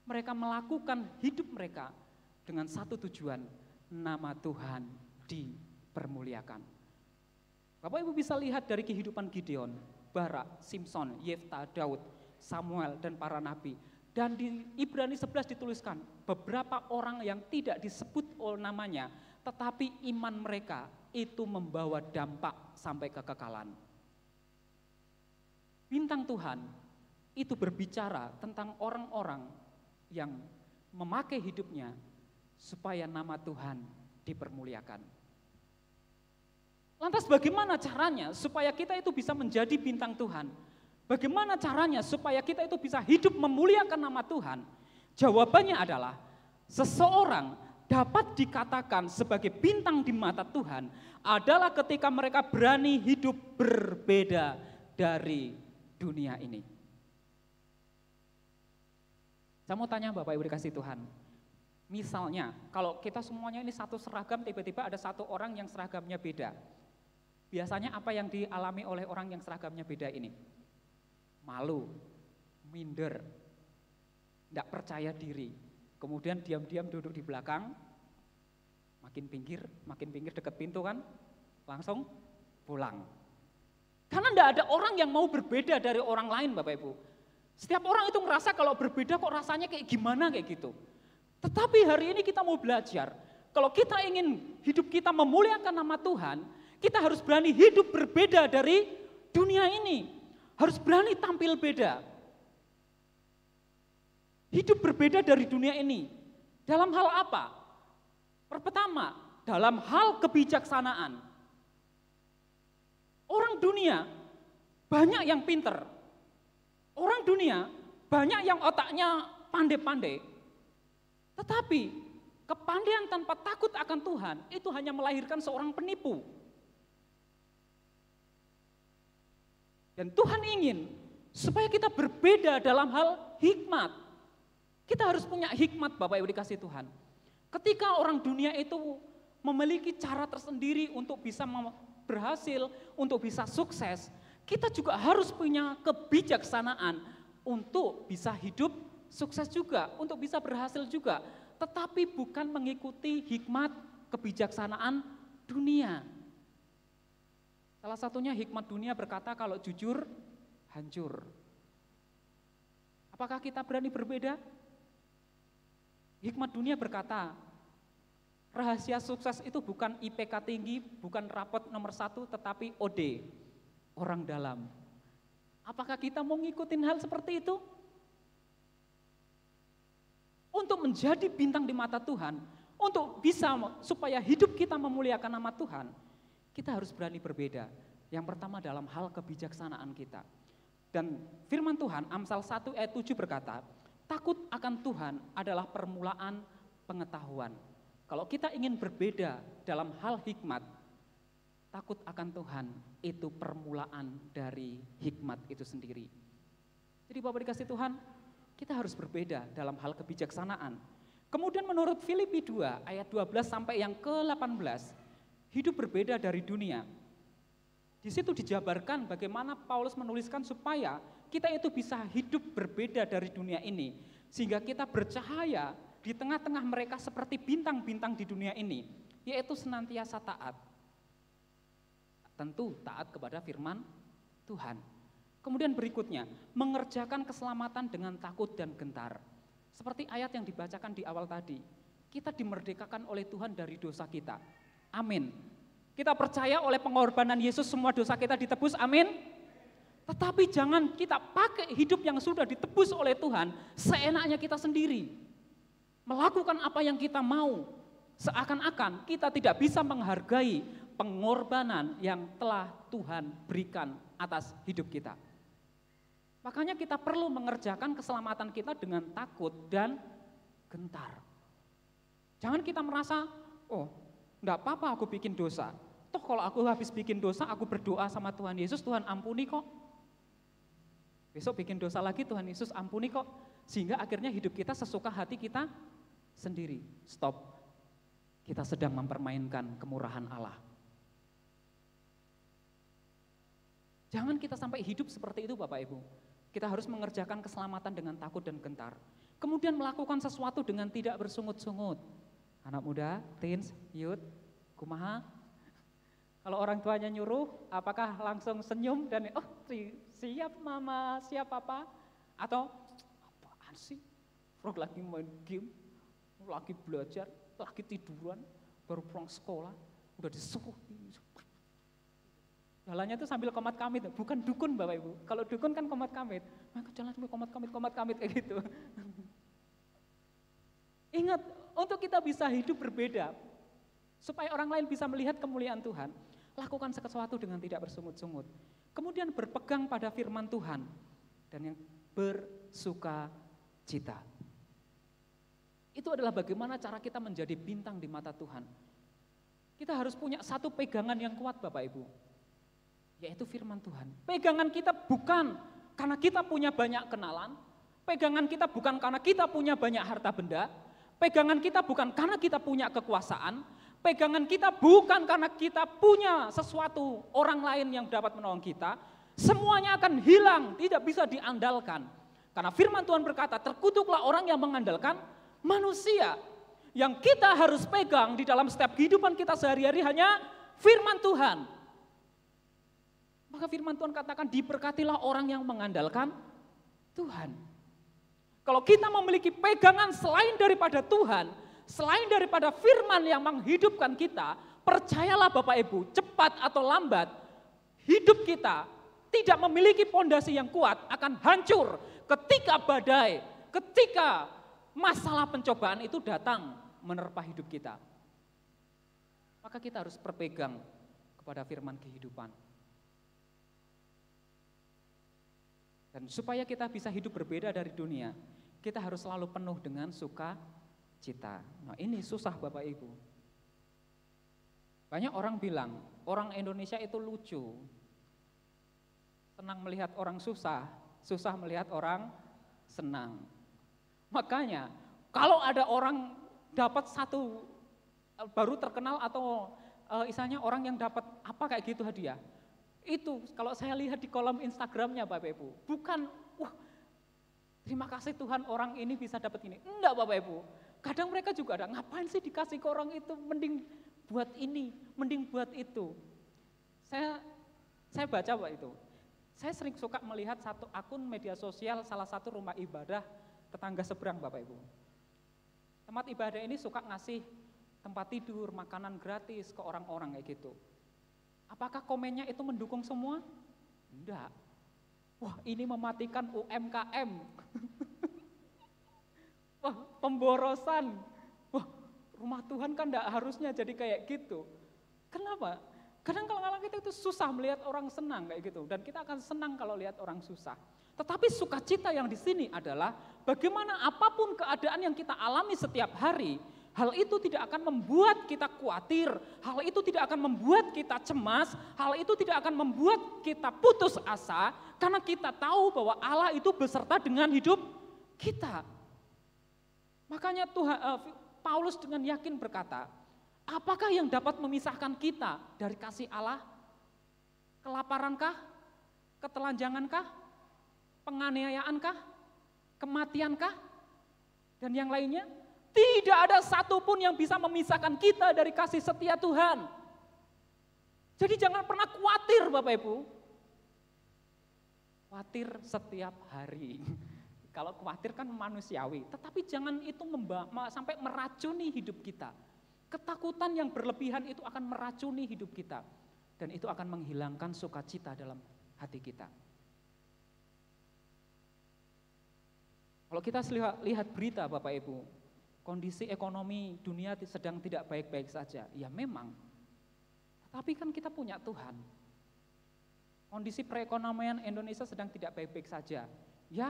Speaker 6: Mereka melakukan hidup mereka dengan satu tujuan, nama Tuhan dipermuliakan. Bapak Ibu bisa lihat dari kehidupan Gideon, Barak, Simson, Yefta, Daud, Samuel, dan para nabi. Dan di Ibrani 11 dituliskan beberapa orang yang tidak disebut oleh namanya, tetapi iman mereka itu membawa dampak sampai kekekalan. Bintang Tuhan itu berbicara tentang orang-orang yang memakai hidupnya supaya nama Tuhan dipermuliakan. Lantas bagaimana caranya supaya kita itu bisa menjadi bintang Tuhan? Bagaimana caranya supaya kita itu bisa hidup memuliakan nama Tuhan? Jawabannya adalah seseorang dapat dikatakan sebagai bintang di mata Tuhan adalah ketika mereka berani hidup berbeda dari dunia ini. Saya mau tanya Bapak Ibu dikasih Tuhan, misalnya kalau kita semuanya ini satu seragam, tiba-tiba ada satu orang yang seragamnya beda. Biasanya apa yang dialami oleh orang yang seragamnya beda ini? Malu, minder, tidak percaya diri, kemudian diam-diam duduk di belakang, makin pinggir dekat pintu kan, langsung pulang. Karena tidak ada orang yang mau berbeda dari orang lain Bapak Ibu. Setiap orang itu ngerasa kalau berbeda kok rasanya kayak gimana kayak gitu. Tetapi hari ini kita mau belajar, kalau kita ingin hidup kita memuliakan nama Tuhan, kita harus berani hidup berbeda dari dunia ini. Harus berani tampil beda. Hidup berbeda dari dunia ini. Dalam hal apa? Pertama, dalam hal kebijaksanaan. Orang dunia banyak yang pinter. Orang dunia banyak yang otaknya pandai-pandai. Tetapi kepandaian tanpa takut akan Tuhan itu hanya melahirkan seorang penipu. Dan Tuhan ingin supaya kita berbeda dalam hal hikmat. Kita harus punya hikmat Bapak Ibu dikasih Tuhan. Ketika orang dunia itu memiliki cara tersendiri untuk bisa berhasil, untuk bisa sukses, kita juga harus punya kebijaksanaan untuk bisa hidup sukses juga, untuk bisa berhasil juga. Tetapi bukan mengikuti hikmat kebijaksanaan dunia. Salah satunya hikmat dunia berkata kalau jujur, hancur. Apakah kita berani berbeda? Hikmat dunia berkata, rahasia sukses itu bukan IPK tinggi, bukan rapot nomor 1, tetapi OD, orang dalam. Apakah kita mau ngikutin hal seperti itu? Untuk menjadi bintang di mata Tuhan, untuk bisa supaya hidup kita memuliakan nama Tuhan, kita harus berani berbeda. Yang pertama dalam hal kebijaksanaan kita. Dan firman Tuhan, Amsal 1 ayat 7 berkata, takut akan Tuhan adalah permulaan pengetahuan. Kalau kita ingin berbeda dalam hal hikmat, takut akan Tuhan itu permulaan dari hikmat itu sendiri. Jadi Bapak dikasih Tuhan, kita harus berbeda dalam hal kebijaksanaan. Kemudian menurut Filipi 2 ayat 12 sampai yang ke-18, hidup berbeda dari dunia. Di situ dijabarkan bagaimana Paulus menuliskan supaya kita itu bisa hidup berbeda dari dunia ini. Sehingga kita bercahaya di tengah-tengah mereka seperti bintang-bintang di dunia ini. Yaitu senantiasa taat. Tentu taat kepada firman Tuhan. Kemudian berikutnya, mengerjakan keselamatan dengan takut dan gentar. Seperti ayat yang dibacakan di awal tadi. Kita dimerdekakan oleh Tuhan dari dosa kita. Amin. Kita percaya oleh pengorbanan Yesus semua dosa kita ditebus, amin. Tetapi jangan kita pakai hidup yang sudah ditebus oleh Tuhan seenaknya kita sendiri. Melakukan apa yang kita mau, seakan-akan kita tidak bisa menghargai pengorbanan yang telah Tuhan berikan atas hidup kita. Makanya kita perlu mengerjakan keselamatan kita dengan takut dan gentar. Jangan kita merasa, oh enggak apa-apa aku bikin dosa. Toh kalau aku habis bikin dosa, aku berdoa sama Tuhan Yesus, Tuhan ampuni kok. Besok bikin dosa lagi, Tuhan Yesus ampuni kok. Sehingga akhirnya hidup kita sesuka hati kita sendiri. Stop. Kita sedang mempermainkan kemurahan Allah. Jangan kita sampai hidup seperti itu Bapak Ibu. Kita harus mengerjakan keselamatan dengan takut dan gentar. Kemudian melakukan sesuatu dengan tidak bersungut-sungut. Anak muda, teens, youth, kumaha? Kalau orang tuanya nyuruh, apakah langsung senyum dan oh siap mama, siap papa? Atau apaan sih? Orang lagi main game, lagi belajar, lagi tiduran, baru pulang sekolah, udah disuruh. Jalannya itu sambil komat kamit, bukan dukun Bapak Ibu. Kalau dukun kan komat kamit, maka jalan sambil komat kamit kayak gitu. Ingat, untuk kita bisa hidup berbeda, supaya orang lain bisa melihat kemuliaan Tuhan, lakukan sesuatu dengan tidak bersungut-sungut. Kemudian berpegang pada firman Tuhan, dan yang bersuka cita. Itu adalah bagaimana cara kita menjadi bintang di mata Tuhan. Kita harus punya satu pegangan yang kuat Bapak Ibu, yaitu firman Tuhan. Pegangan kita bukan karena kita punya banyak kenalan, pegangan kita bukan karena kita punya banyak harta benda, pegangan kita bukan karena kita punya kekuasaan, pegangan kita bukan karena kita punya sesuatu orang lain yang dapat menolong kita. Semuanya akan hilang, tidak bisa diandalkan. Karena firman Tuhan berkata, terkutuklah orang yang mengandalkan manusia. Yang kita harus pegang di dalam setiap kehidupan kita sehari-hari hanya firman Tuhan. Maka firman Tuhan katakan, diberkatilah orang yang mengandalkan Tuhan. Kalau kita memiliki pegangan selain daripada Tuhan, selain daripada firman yang menghidupkan kita, percayalah Bapak Ibu, cepat atau lambat, hidup kita tidak memiliki pondasi yang kuat, akan hancur ketika badai, ketika masalah pencobaan itu datang menerpa hidup kita. Maka kita harus berpegang kepada firman kehidupan. Dan supaya kita bisa hidup berbeda dari dunia, kita harus selalu penuh dengan sukacita. Nah, ini susah Bapak Ibu. Banyak orang bilang, orang Indonesia itu lucu. Senang melihat orang susah, susah melihat orang senang. Makanya, kalau ada orang dapat satu baru terkenal atau misalnya orang yang dapat apa kayak gitu hadiah, itu kalau saya lihat di kolom Instagramnya Bapak Ibu, bukan wah terima kasih Tuhan orang ini bisa dapat ini. Enggak Bapak Ibu, kadang mereka juga ada, ngapain sih dikasih ke orang itu, mending buat ini, mending buat itu. Saya baca Pak itu, saya sering suka melihat satu akun media sosial salah satu rumah ibadah tetangga seberang Bapak Ibu. Tempat ibadah ini suka ngasih tempat tidur, makanan gratis ke orang-orang kayak gitu. Apakah komennya itu mendukung semua? Enggak. Wah, ini mematikan UMKM. Wah, pemborosan. Wah, rumah Tuhan kan enggak harusnya jadi kayak gitu. Kenapa? Kadang-kadang kita itu susah melihat orang senang kayak gitu, dan kita akan senang kalau lihat orang susah. Tetapi sukacita yang di sini adalah bagaimana apapun keadaan yang kita alami setiap hari, hal itu tidak akan membuat kita khawatir, hal itu tidak akan membuat kita cemas, hal itu tidak akan membuat kita putus asa, karena kita tahu bahwa Allah itu beserta dengan hidup kita. Makanya Paulus dengan yakin berkata, apakah yang dapat memisahkan kita dari kasih Allah? Kelaparankah? Ketelanjangankah? Penganiayaankah? Kematiankah? Dan yang lainnya? Tidak ada satupun yang bisa memisahkan kita dari kasih setia Tuhan. Jadi jangan pernah khawatir Bapak Ibu. Khawatir setiap hari. Kalau khawatir kan manusiawi, tetapi jangan itu sampai meracuni hidup kita. Ketakutan yang berlebihan itu akan meracuni hidup kita. Dan itu akan menghilangkan sukacita dalam hati kita. Kalau kita lihat berita Bapak Ibu, kondisi ekonomi dunia sedang tidak baik-baik saja. Ya memang, tapi kan kita punya Tuhan. Kondisi perekonomian Indonesia sedang tidak baik-baik saja. Ya,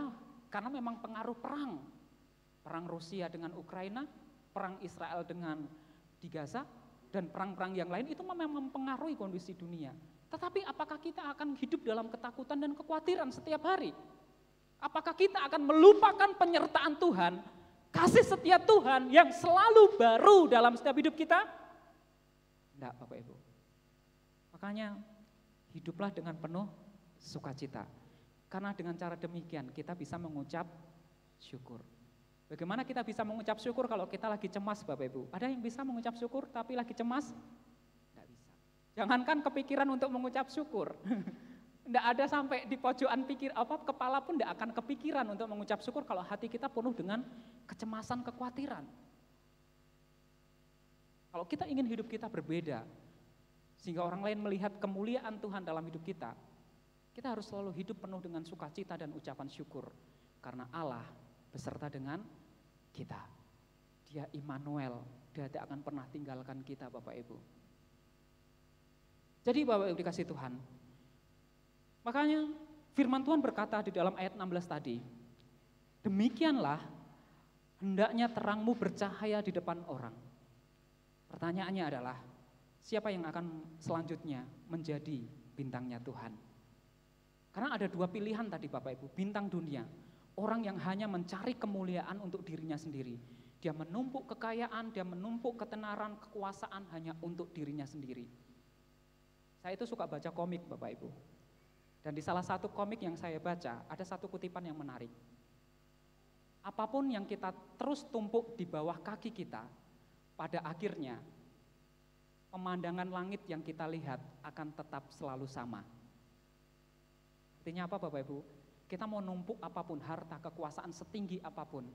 Speaker 6: karena memang pengaruh perang. Perang Rusia dengan Ukraina, perang Israel dengan di Gaza, dan perang-perang yang lain itu memang mempengaruhi kondisi dunia. Tetapi apakah kita akan hidup dalam ketakutan dan kekhawatiran setiap hari? Apakah kita akan melupakan penyertaan Tuhan, kasih setia Tuhan yang selalu baru dalam setiap hidup kita? Tidak Bapak Ibu. Makanya hiduplah dengan penuh sukacita. Karena dengan cara demikian kita bisa mengucap syukur. Bagaimana kita bisa mengucap syukur kalau kita lagi cemas Bapak Ibu? Ada yang bisa mengucap syukur tapi lagi cemas? Tidak bisa. Jangankan kepikiran untuk mengucap syukur. Tidak ada sampai di pojokan kepala pun tidak akan kepikiran untuk mengucap syukur kalau hati kita penuh dengan kecemasan, kekhawatiran. Kalau kita ingin hidup kita berbeda, sehingga orang lain melihat kemuliaan Tuhan dalam hidup kita harus selalu hidup penuh dengan sukacita dan ucapan syukur. Karena Allah beserta dengan kita. Dia Immanuel, dia tidak akan pernah tinggalkan kita Bapak Ibu. Jadi Bapak Ibu dikasih Tuhan, makanya firman Tuhan berkata di dalam ayat 16 tadi, demikianlah hendaknya terangmu bercahaya di depan orang. Pertanyaannya adalah, siapa yang akan selanjutnya menjadi bintangnya Tuhan? Karena ada dua pilihan tadi Bapak Ibu, bintang dunia, orang yang hanya mencari kemuliaan untuk dirinya sendiri. Dia menumpuk kekayaan, dia menumpuk ketenaran, kekuasaan hanya untuk dirinya sendiri. Saya itu suka baca komik Bapak Ibu. Dan di salah satu komik yang saya baca, ada satu kutipan yang menarik. Apapun yang kita terus tumpuk di bawah kaki kita, pada akhirnya pemandangan langit yang kita lihat akan tetap selalu sama. Artinya apa Bapak Ibu? Kita mau numpuk apapun, harta, kekuasaan setinggi apapun,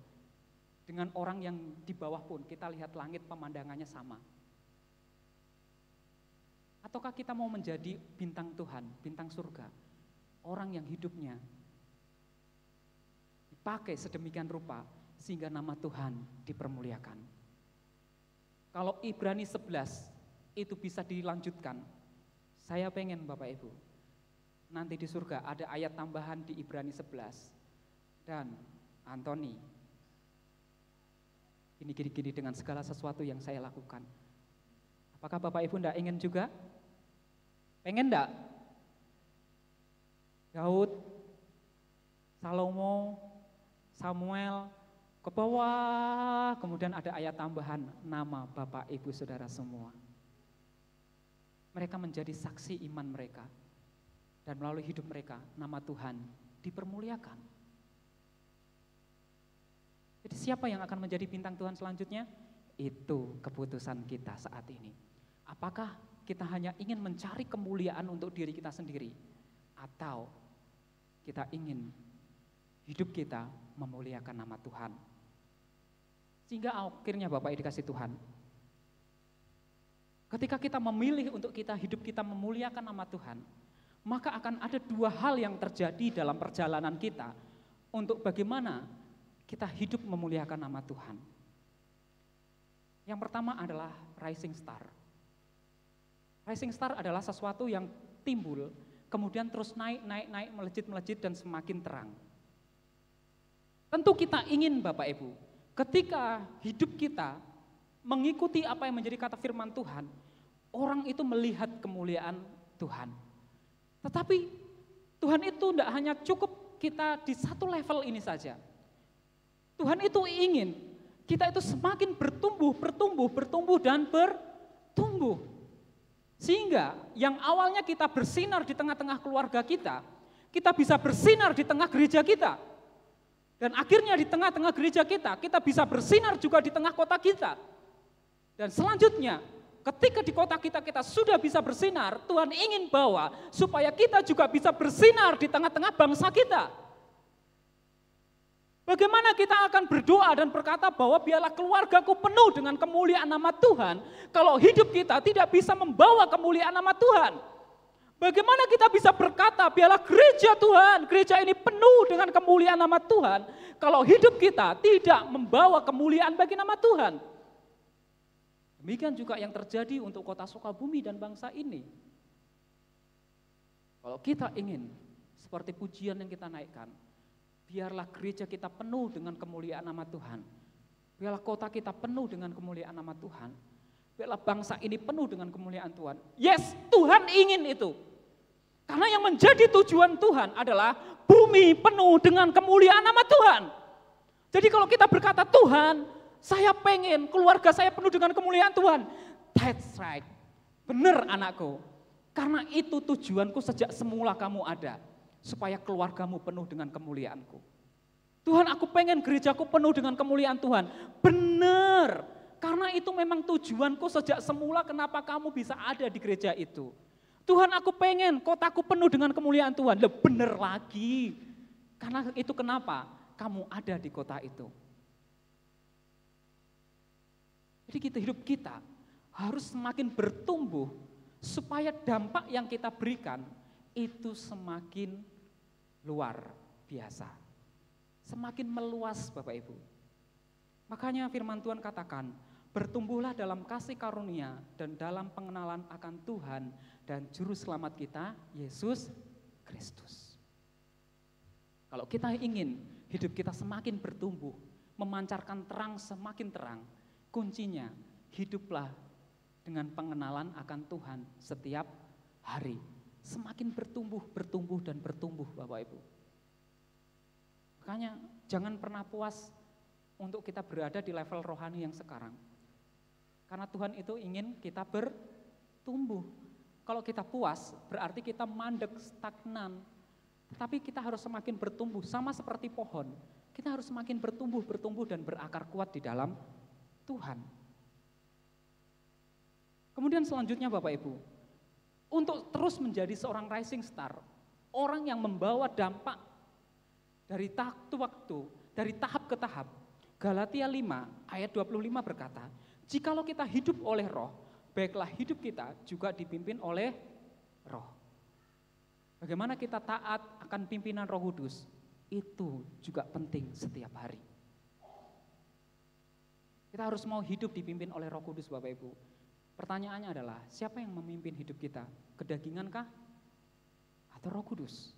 Speaker 6: dengan orang yang di bawah pun kita lihat langit pemandangannya sama. Ataukah kita mau menjadi bintang Tuhan, bintang surga, orang yang hidupnya dipakai sedemikian rupa sehingga nama Tuhan dipermuliakan. Kalau Ibrani 11 itu bisa dilanjutkan, saya pengen Bapak Ibu, nanti di surga ada ayat tambahan di Ibrani 11. Dan Antoni, gini-gini dengan segala sesuatu yang saya lakukan. Apakah Bapak Ibu enggak ingin juga? Pengen enggak? Daud, Salomo, Samuel, ke bawah, kemudian ada ayat tambahan, nama Bapak Ibu Saudara semua. Mereka menjadi saksi iman mereka, dan melalui hidup mereka, nama Tuhan dipermuliakan. Jadi siapa yang akan menjadi bintang Tuhan selanjutnya? Itu keputusan kita saat ini. Apakah kita hanya ingin mencari kemuliaan untuk diri kita sendiri, atau kita ingin hidup kita memuliakan nama Tuhan? Sehingga akhirnya Bapak Ibu dikasih Tuhan, ketika kita memilih untuk hidup kita memuliakan nama Tuhan, maka akan ada dua hal yang terjadi dalam perjalanan kita untuk bagaimana kita hidup memuliakan nama Tuhan. Yang pertama adalah rising star. Rising star adalah sesuatu yang timbul, kemudian terus naik, melejit dan semakin terang. Tentu kita ingin Bapak Ibu, ketika hidup kita mengikuti apa yang menjadi kata firman Tuhan, orang itu melihat kemuliaan Tuhan. Tetapi Tuhan itu tidak hanya cukup kita di satu level ini saja. Tuhan itu ingin kita itu semakin bertumbuh dan bertumbuh. Sehingga yang awalnya kita bersinar di tengah-tengah keluarga kita bisa bersinar di tengah gereja kita. Dan akhirnya di tengah-tengah gereja kita bisa bersinar juga di tengah kota kita. Dan selanjutnya, ketika di kota kita sudah bisa bersinar, Tuhan ingin bawa supaya kita juga bisa bersinar di tengah-tengah bangsa kita. Bagaimana kita akan berdoa dan berkata bahwa biarlah keluargaku penuh dengan kemuliaan nama Tuhan, kalau hidup kita tidak bisa membawa kemuliaan nama Tuhan? Bagaimana kita bisa berkata biarlah gereja Tuhan, gereja ini penuh dengan kemuliaan nama Tuhan, kalau hidup kita tidak membawa kemuliaan bagi nama Tuhan? Demikian juga yang terjadi untuk kota Sukabumi dan bangsa ini. Kalau kita ingin seperti pujian yang kita naikkan, biarlah gereja kita penuh dengan kemuliaan nama Tuhan. Biarlah kota kita penuh dengan kemuliaan nama Tuhan. Biarlah bangsa ini penuh dengan kemuliaan Tuhan. Yes, Tuhan ingin itu. Karena yang menjadi tujuan Tuhan adalah bumi penuh dengan kemuliaan nama Tuhan. Jadi kalau kita berkata, Tuhan, saya pengen keluarga saya penuh dengan kemuliaan Tuhan. That's right. Benar anakku. Karena itu tujuanku sejak semula kamu ada. Supaya keluargamu penuh dengan kemuliaanku. Tuhan, aku pengen gerejaku penuh dengan kemuliaan Tuhan. Benar. Karena itu memang tujuanku sejak semula kenapa kamu bisa ada di gereja itu. Tuhan, aku pengen kotaku penuh dengan kemuliaan Tuhan. Loh, benar lagi. Karena itu kenapa kamu ada di kota itu. Jadi hidup kita harus semakin bertumbuh supaya dampak yang kita berikan itu semakin luar biasa. Semakin meluas Bapak Ibu. Makanya firman Tuhan katakan, bertumbuhlah dalam kasih karunia dan dalam pengenalan akan Tuhan dan Juru Selamat kita, Yesus Kristus. Kalau kita ingin hidup kita semakin bertumbuh, memancarkan terang semakin terang, kuncinya hiduplah dengan pengenalan akan Tuhan setiap hari. Semakin bertumbuh dan bertumbuh Bapak Ibu. Makanya jangan pernah puas untuk kita berada di level rohani yang sekarang. Karena Tuhan itu ingin kita bertumbuh. Kalau kita puas berarti kita mandek, stagnan. Tapi kita harus semakin bertumbuh, sama seperti pohon. Kita harus semakin bertumbuh dan berakar kuat di dalam Tuhan. Kemudian selanjutnya Bapak Ibu, untuk terus menjadi seorang rising star, orang yang membawa dampak dari waktu, dari tahap ke tahap. Galatia 5 ayat 25 berkata, jikalau kita hidup oleh roh, baiklah hidup kita juga dipimpin oleh roh. Bagaimana kita taat akan pimpinan Roh Kudus, itu juga penting setiap hari. Kita harus mau hidup dipimpin oleh Roh Kudus Bapak Ibu. Pertanyaannya adalah, siapa yang memimpin hidup kita? Kedagingankah? Atau Roh Kudus?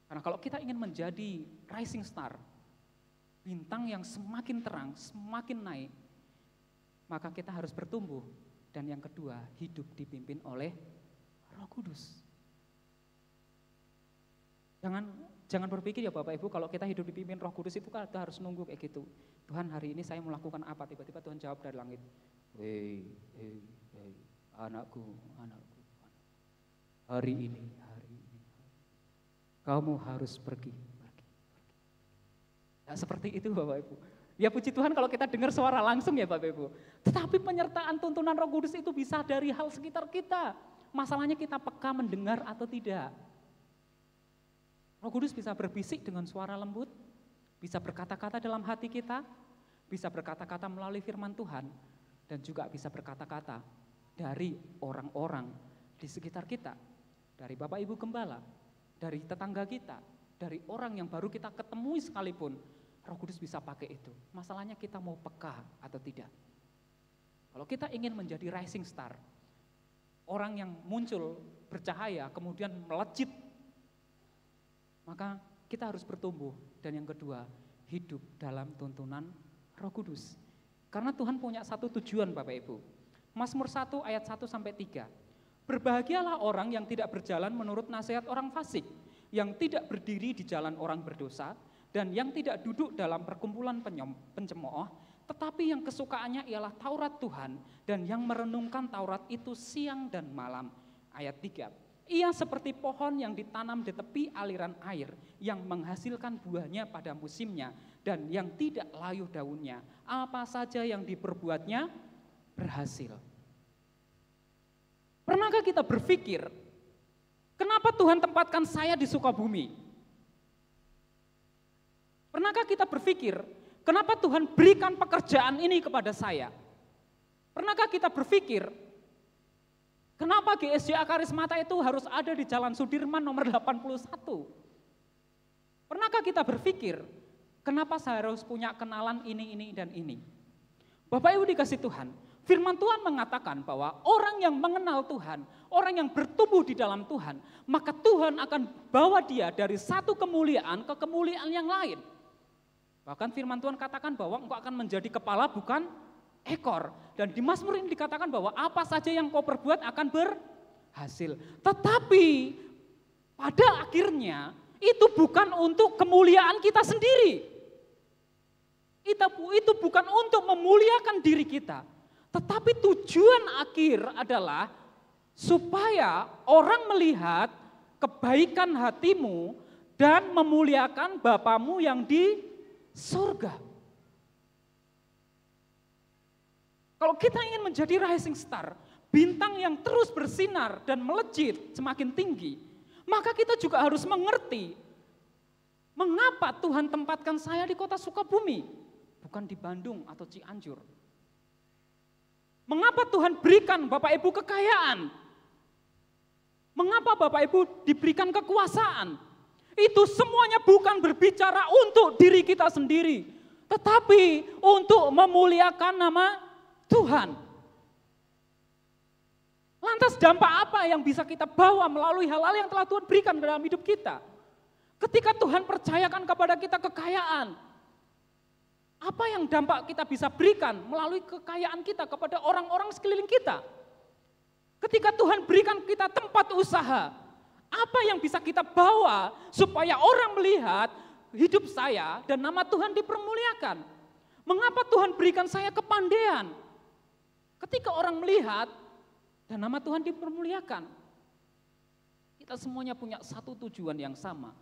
Speaker 6: Karena kalau kita ingin menjadi rising star, bintang yang semakin terang, semakin naik, maka kita harus bertumbuh. Dan yang kedua, hidup dipimpin oleh Roh Kudus. Jangan berpikir ya Bapak Ibu, kalau kita hidup dipimpin Roh Kudus itu kita harus nunggu kayak gitu. Tuhan hari ini saya melakukan apa? Tiba-tiba Tuhan jawab dari langit. Hei, anakku. Hari ini. Kamu harus pergi. Nah, seperti itu Bapak Ibu. Ya puji Tuhan kalau kita dengar suara langsung ya Bapak Ibu. Tetapi penyertaan tuntunan Roh Kudus itu bisa dari hal sekitar kita. Masalahnya kita peka mendengar atau tidak. Roh Kudus bisa berbisik dengan suara lembut, bisa berkata-kata dalam hati kita, bisa berkata-kata melalui firman Tuhan, dan juga bisa berkata-kata dari orang-orang di sekitar kita, dari Bapak Ibu Gembala, dari tetangga kita, dari orang yang baru kita ketemui sekalipun, Roh Kudus bisa pakai itu. Masalahnya kita mau peka atau tidak. Kalau kita ingin menjadi rising star, orang yang muncul bercahaya kemudian melejit, maka kita harus bertumbuh. Dan yang kedua, hidup dalam tuntunan Roh Kudus. Karena Tuhan punya satu tujuan Bapak Ibu. Mazmur 1 ayat 1-3. Berbahagialah orang yang tidak berjalan menurut nasihat orang fasik, yang tidak berdiri di jalan orang berdosa, dan yang tidak duduk dalam perkumpulan pencemooh, tetapi yang kesukaannya ialah Taurat Tuhan, dan yang merenungkan Taurat itu siang dan malam. Ayat 3. Ia seperti pohon yang ditanam di tepi aliran air, yang menghasilkan buahnya pada musimnya, dan yang tidak layu daunnya. Apa saja yang diperbuatnya berhasil. Pernahkah kita berpikir, kenapa Tuhan tempatkan saya di Sukabumi? Pernahkah kita berpikir, kenapa Tuhan berikan pekerjaan ini kepada saya? Pernahkah kita berpikir, kenapa GSJA Karismata itu harus ada di Jalan Sudirman nomor 81? Pernahkah kita berpikir, kenapa saya harus punya kenalan ini, dan ini? Bapak Ibu dikasih Tuhan, firman Tuhan mengatakan bahwa orang yang mengenal Tuhan, orang yang bertumbuh di dalam Tuhan, maka Tuhan akan bawa dia dari satu kemuliaan ke kemuliaan yang lain. Bahkan firman Tuhan katakan bahwa engkau akan menjadi kepala bukan ekor. Dan di Mazmur ini dikatakan bahwa apa saja yang kau perbuat akan berhasil. Tetapi pada akhirnya itu bukan untuk kemuliaan kita sendiri. Itu bukan untuk memuliakan diri kita. Tetapi tujuan akhir adalah supaya orang melihat kebaikan hatimu dan memuliakan Bapamu yang di surga. Kalau kita ingin menjadi rising star, bintang yang terus bersinar dan melejit semakin tinggi, maka kita juga harus mengerti mengapa Tuhan tempatkan saya di kota Sukabumi, bukan di Bandung atau Cianjur. Mengapa Tuhan berikan Bapak Ibu kekayaan? Mengapa Bapak Ibu diberikan kekuasaan? Itu semuanya bukan berbicara untuk diri kita sendiri, tetapi untuk memuliakan nama Tuhan. Lantas dampak apa yang bisa kita bawa melalui hal-hal yang telah Tuhan berikan dalam hidup kita? Ketika Tuhan percayakan kepada kita kekayaan, apa yang dampak kita bisa berikan melalui kekayaan kita kepada orang-orang sekeliling kita? Ketika Tuhan berikan kita tempat usaha, apa yang bisa kita bawa supaya orang melihat hidup saya dan nama Tuhan dipermuliakan? Mengapa Tuhan berikan saya kepandaian? Ketika orang melihat dan nama Tuhan dipermuliakan, kita semuanya punya satu tujuan yang sama.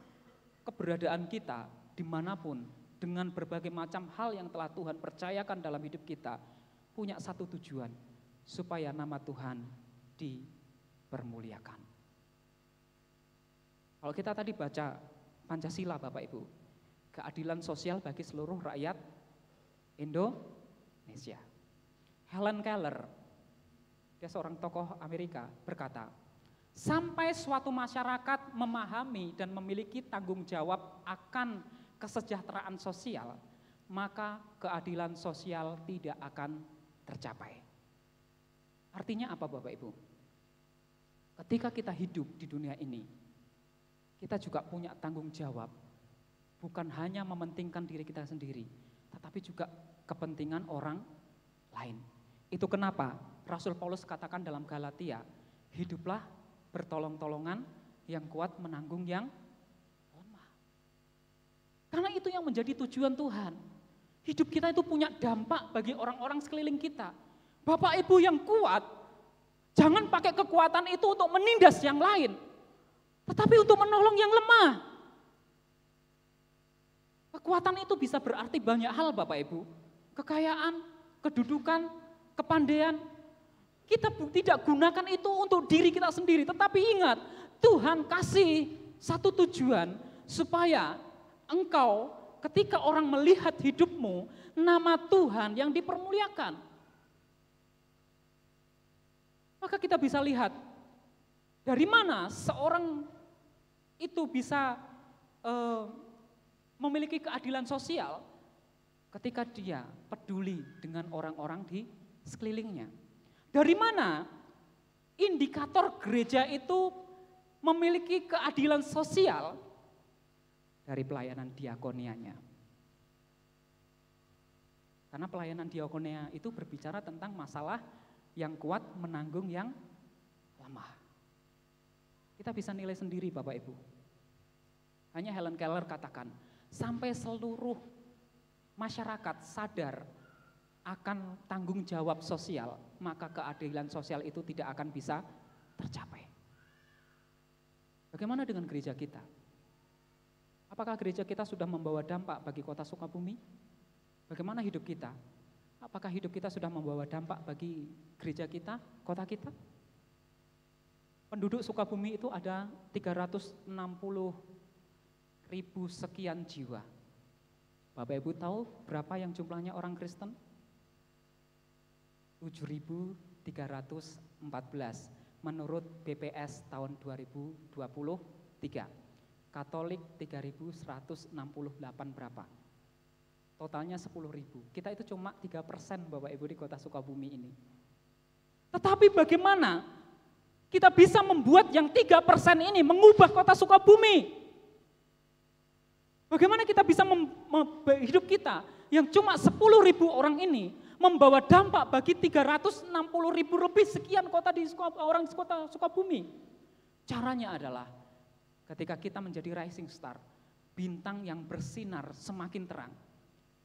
Speaker 6: Keberadaan kita dimanapun, dengan berbagai macam hal yang telah Tuhan percayakan dalam hidup kita, punya satu tujuan, supaya nama Tuhan dipermuliakan. Kalau kita tadi baca Pancasila Bapak Ibu, keadilan sosial bagi seluruh rakyat Indonesia. Helen Keller, dia seorang tokoh Amerika, berkata, sampai suatu masyarakat memahami dan memiliki tanggung jawab akan kesejahteraan sosial, maka keadilan sosial tidak akan tercapai. Artinya apa Bapak Ibu? Ketika kita hidup di dunia ini, kita juga punya tanggung jawab, bukan hanya mementingkan diri kita sendiri, tetapi juga kepentingan orang lain. Itu kenapa Rasul Paulus katakan dalam Galatia, hiduplah bertolong-tolongan, yang kuat menanggung yang lemah. Karena itu yang menjadi tujuan Tuhan. Hidup kita itu punya dampak bagi orang-orang sekeliling kita. Bapak Ibu yang kuat, jangan pakai kekuatan itu untuk menindas yang lain, tetapi untuk menolong yang lemah. Kekuatan itu bisa berarti banyak hal Bapak Ibu. Kekayaan, kedudukan, kepandaian. Kita tidak gunakan itu untuk diri kita sendiri, tetapi ingat, Tuhan kasih satu tujuan supaya engkau ketika orang melihat hidupmu, nama Tuhan yang dipermuliakan. Maka kita bisa lihat dari mana seorang itu bisa memiliki keadilan sosial ketika dia peduli dengan orang-orang di sekelilingnya. Dari mana indikator gereja itu memiliki keadilan sosial? Dari pelayanan diakonianya. Karena pelayanan diakonia itu berbicara tentang masalah yang kuat menanggung yang lemah. Kita bisa nilai sendiri Bapak Ibu. Hanya Helen Keller katakan, sampai seluruh masyarakat sadar akan tanggung jawab sosial, maka keadilan sosial itu tidak akan bisa tercapai. Bagaimana dengan gereja kita? Apakah gereja kita sudah membawa dampak bagi kota Sukabumi? Bagaimana hidup kita? Apakah hidup kita sudah membawa dampak bagi gereja kita, kota kita? Penduduk Sukabumi itu ada 360.000 sekian jiwa. Bapak Ibu tahu berapa yang jumlahnya orang Kristen? 7.314 menurut BPS tahun 2023. Katolik 3.168 berapa? Totalnya 10.000. Kita itu cuma 3% Bapak Ibu di kota Sukabumi ini. Tetapi bagaimana kita bisa membuat yang 3% ini mengubah kota Sukabumi? Bagaimana kita bisa hidup kita yang cuma 10.000 orang ini membawa dampak bagi 360.000 lebih sekian kota di orang kota Sukabumi? Caranya adalah ketika kita menjadi rising star, bintang yang bersinar semakin terang,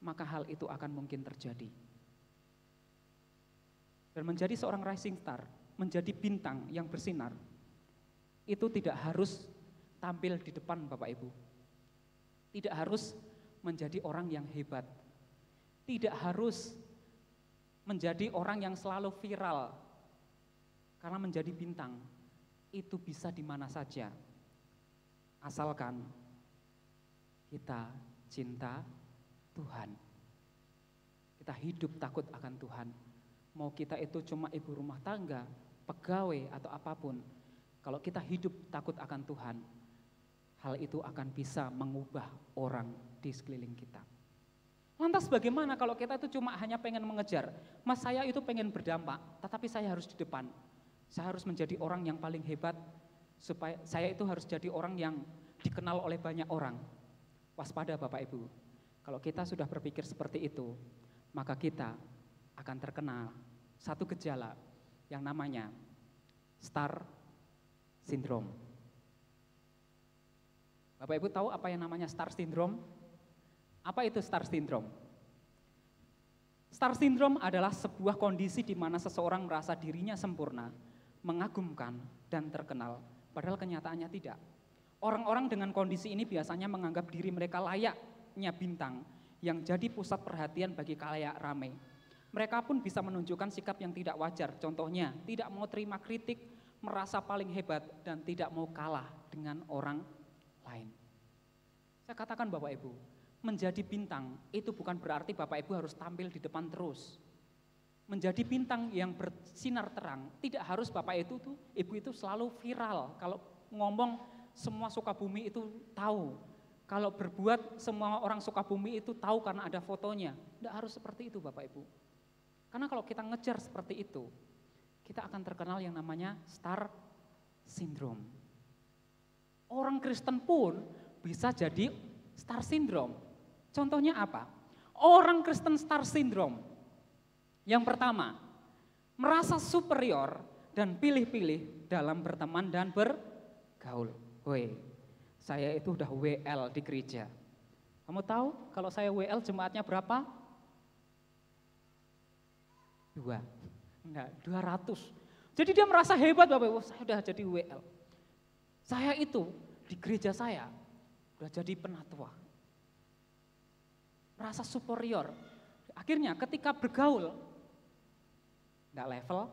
Speaker 6: maka hal itu akan mungkin terjadi. Dan menjadi seorang rising star, menjadi bintang yang bersinar, itu tidak harus tampil di depan Bapak Ibu. Tidak harus menjadi orang yang hebat. Tidak harus menjadi orang yang selalu viral. Karena menjadi bintang, itu bisa di mana saja. Asalkan kita cinta Tuhan. Kita hidup takut akan Tuhan. Mau kita itu cuma ibu rumah tangga, pegawai atau apapun. Kalau kita hidup takut akan Tuhan, hal itu akan bisa mengubah orang di sekeliling kita. Lantas bagaimana kalau kita itu cuma hanya pengen mengejar, Mas saya itu pengen berdampak, tetapi saya harus di depan. Saya harus menjadi orang yang paling hebat, supaya saya itu harus jadi orang yang dikenal oleh banyak orang. Waspada Bapak Ibu, kalau kita sudah berpikir seperti itu, maka kita akan terkena satu gejala yang namanya star syndrome. Bapak Ibu tahu apa yang namanya star syndrome? Apa itu star syndrome? Star syndrome adalah sebuah kondisi di mana seseorang merasa dirinya sempurna, mengagumkan, dan terkenal, padahal kenyataannya tidak. Orang-orang dengan kondisi ini biasanya menganggap diri mereka layaknya bintang yang jadi pusat perhatian bagi khalayak ramai. Mereka pun bisa menunjukkan sikap yang tidak wajar, contohnya tidak mau terima kritik, merasa paling hebat, dan tidak mau kalah dengan orang lain. Saya katakan Bapak Ibu, menjadi bintang itu bukan berarti Bapak Ibu harus tampil di depan terus. Menjadi bintang yang bersinar terang, tidak harus Bapak Ibu itu selalu viral. Kalau ngomong semua Sukabumi itu tahu. Kalau berbuat semua orang Sukabumi itu tahu karena ada fotonya. Tidak harus seperti itu Bapak Ibu. Karena kalau kita ngejar seperti itu, kita akan terkenal yang namanya star syndrome. Orang Kristen pun bisa jadi star syndrome. Contohnya apa? Orang Kristen star syndrome. Yang pertama, merasa superior dan pilih-pilih dalam berteman dan bergaul. Woi, saya itu udah WL di gereja. Kamu tahu kalau saya WL jemaatnya berapa? 200. Jadi dia merasa hebat Bapak Ibu, saya udah jadi WL. Saya itu di gereja saya udah jadi penatua. Merasa superior. Akhirnya ketika bergaul, enggak level.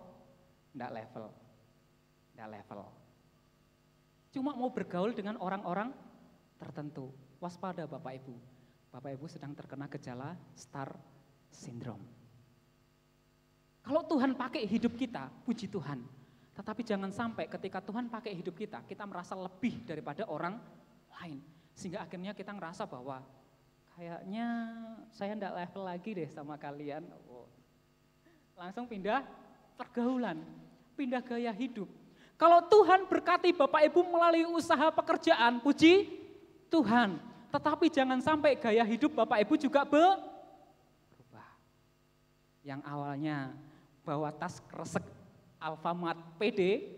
Speaker 6: Cuma mau bergaul dengan orang-orang tertentu. Waspada Bapak Ibu. Bapak Ibu sedang terkena gejala star syndrome. Kalau Tuhan pakai hidup kita, puji Tuhan. Tetapi jangan sampai ketika Tuhan pakai hidup kita, kita merasa lebih daripada orang lain. Sehingga akhirnya kita ngerasa bahwa kayaknya saya enggak level lagi deh sama kalian. Langsung pindah pergaulan, pindah gaya hidup. Kalau Tuhan berkati Bapak Ibu melalui usaha pekerjaan, puji Tuhan. Tetapi jangan sampai gaya hidup Bapak Ibu juga berubah. Yang awalnya bawa tas kresek Alfamart PD,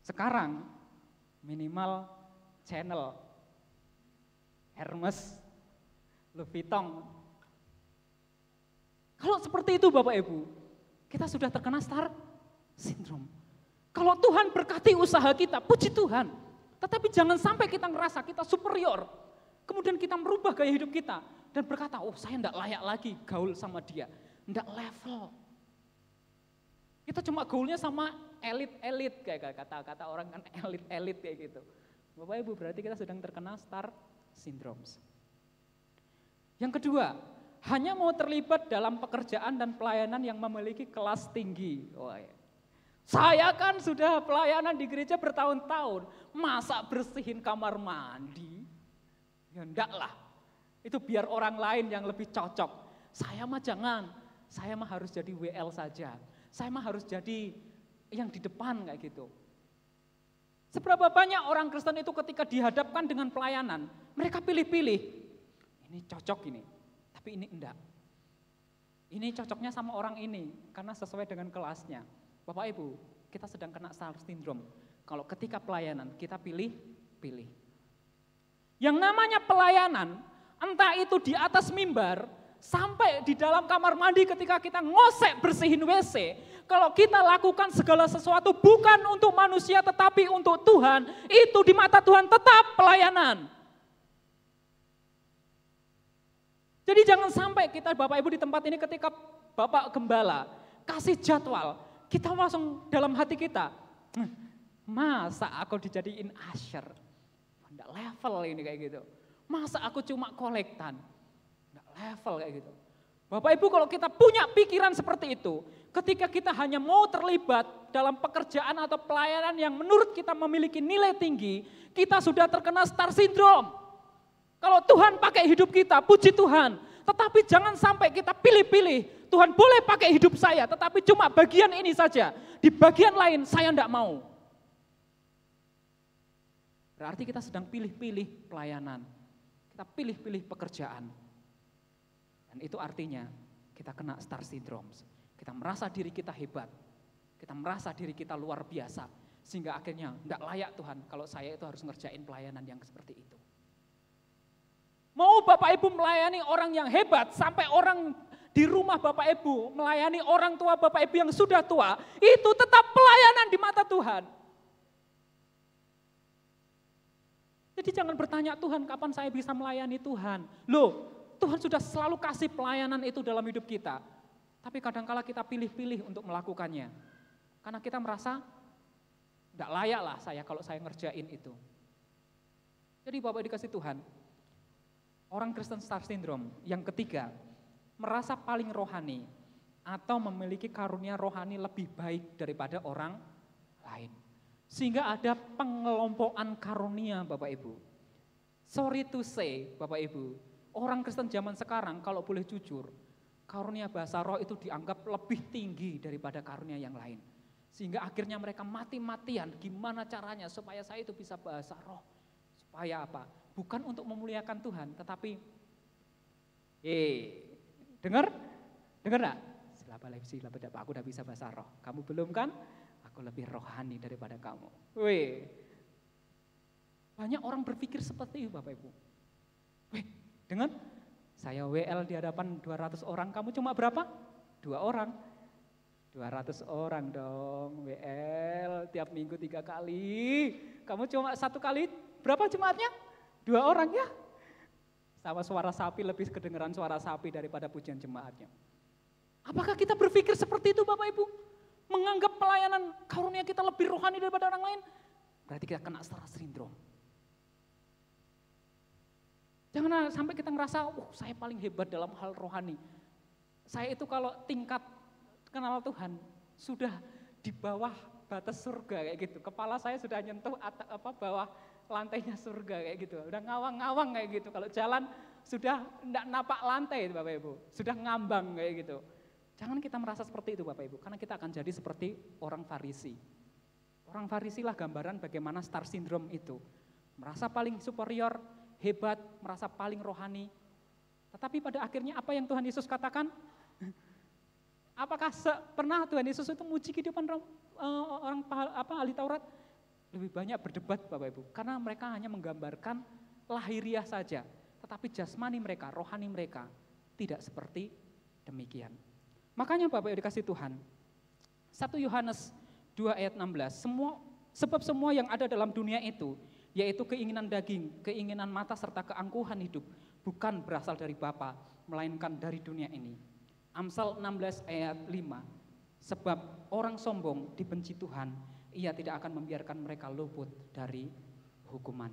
Speaker 6: sekarang minimal Chanel, Hermes, Louis Vuitton. Kalau seperti itu Bapak Ibu, kita sudah terkena star syndrome. Kalau Tuhan berkati usaha kita, puji Tuhan. Tetapi jangan sampai kita ngerasa kita superior. Kemudian kita merubah gaya hidup kita dan berkata, oh saya enggak layak lagi gaul sama dia. Enggak level. Kita cuma gaulnya sama elit-elit, kayak kata-kata orang kan elit-elit kayak gitu. Bapak Ibu berarti kita sedang terkena star syndrome. Yang kedua, hanya mau terlibat dalam pekerjaan dan pelayanan yang memiliki kelas tinggi. Saya kan sudah pelayanan di gereja bertahun-tahun, masa bersihin kamar mandi? Ya enggak lah, itu biar orang lain yang lebih cocok. Saya mah jangan, saya mah harus jadi WL saja. Saya mah harus jadi yang di depan kayak gitu. Seberapa banyak orang Kristen itu ketika dihadapkan dengan pelayanan, mereka pilih-pilih. Ini cocok ini, tapi ini enggak. Ini cocoknya sama orang ini, karena sesuai dengan kelasnya. Bapak Ibu, kita sedang kena star syndrome. Kalau ketika pelayanan, kita pilih-pilih. Yang namanya pelayanan, entah itu di atas mimbar, sampai di dalam kamar mandi ketika kita ngosek bersihin WC, kalau kita lakukan segala sesuatu bukan untuk manusia tetapi untuk Tuhan, itu di mata Tuhan tetap pelayanan. Jadi jangan sampai kita Bapak Ibu di tempat ini ketika Bapak Gembala kasih jadwal, kita langsung dalam hati kita, masa aku dijadiin usher, enggak level ini kayak gitu. Masa aku cuma kolektan, enggak level kayak gitu. Bapak Ibu kalau kita punya pikiran seperti itu, ketika kita hanya mau terlibat dalam pekerjaan atau pelayanan yang menurut kita memiliki nilai tinggi, kita sudah terkena star syndrome. Kalau Tuhan pakai hidup kita, puji Tuhan. Tetapi jangan sampai kita pilih-pilih. Tuhan boleh pakai hidup saya, tetapi cuma bagian ini saja. Di bagian lain saya enggak mau. Berarti kita sedang pilih-pilih pelayanan. Kita pilih-pilih pekerjaan. Dan itu artinya kita kena star syndrome. Kita merasa diri kita hebat. Kita merasa diri kita luar biasa. Sehingga akhirnya enggak layak Tuhan kalau saya itu harus ngerjain pelayanan yang seperti itu. Mau Bapak Ibu melayani orang yang hebat sampai orang di rumah Bapak Ibu melayani orang tua Bapak Ibu yang sudah tua, itu tetap pelayanan di mata Tuhan. Jadi jangan bertanya Tuhan kapan saya bisa melayani Tuhan. Loh, Tuhan sudah selalu kasih pelayanan itu dalam hidup kita. Tapi kadangkala kita pilih-pilih untuk melakukannya. Karena kita merasa enggak layak lah saya kalau saya ngerjain itu. Jadi Bapak dikasih Tuhan, orang Kristen Star Syndrome yang ketiga, merasa paling rohani atau memiliki karunia rohani lebih baik daripada orang lain. Sehingga ada pengelompokan karunia Bapak Ibu. Sorry to say Bapak Ibu, orang Kristen zaman sekarang kalau boleh jujur, karunia bahasa roh itu dianggap lebih tinggi daripada karunia yang lain. Sehingga akhirnya mereka mati-matian gimana caranya supaya saya itu bisa bahasa roh. Supaya apa? Bukan untuk memuliakan Tuhan, tetapi dengar enggak? Aku udah bisa bahasa roh. Kamu belum kan? Aku lebih rohani daripada kamu. Banyak orang berpikir seperti itu Bapak Ibu. Dengar? Saya WL di hadapan 200 orang, kamu cuma berapa? 2 orang. 200 orang dong, WL tiap minggu 3 kali. Kamu cuma 1 kali, berapa jemaatnya? 2 orang ya. Sama suara sapi, lebih kedengeran suara sapi daripada pujian jemaatnya. Apakah kita berpikir seperti itu Bapak Ibu? Menganggap pelayanan karunia kita lebih rohani daripada orang lain? Berarti kita kena star syndrome. Jangan sampai kita ngerasa, saya paling hebat dalam hal rohani. Saya itu kalau tingkat kenal Tuhan sudah di bawah batas surga kayak gitu. Kepala saya sudah nyentuh bawah lantainya surga kayak gitu. Udah ngawang-ngawang kayak gitu. Kalau jalan sudah enggak napak lantai Bapak Ibu. Sudah ngambang kayak gitu. Jangan kita merasa seperti itu Bapak Ibu. Karena kita akan jadi seperti orang Farisi. Orang Farisi lah gambaran bagaimana star syndrome itu. Merasa paling superior, hebat, merasa paling rohani. Tetapi pada akhirnya apa yang Tuhan Yesus katakan? Apakah pernah Tuhan Yesus itu muji kehidupan orang ahli Taurat? Lebih banyak berdebat Bapak Ibu, karena mereka hanya menggambarkan lahiriah saja, tetapi jasmani mereka, rohani mereka tidak seperti demikian. Makanya Bapak Ibu dikasih Tuhan, 1 Yohanes 2 ayat 16, sebab semua yang ada dalam dunia itu, yaitu keinginan daging, keinginan mata serta keangkuhan hidup, bukan berasal dari Bapa, melainkan dari dunia ini. Amsal 16 ayat 5, sebab orang sombong dibenci Tuhan, ia tidak akan membiarkan mereka luput dari hukuman.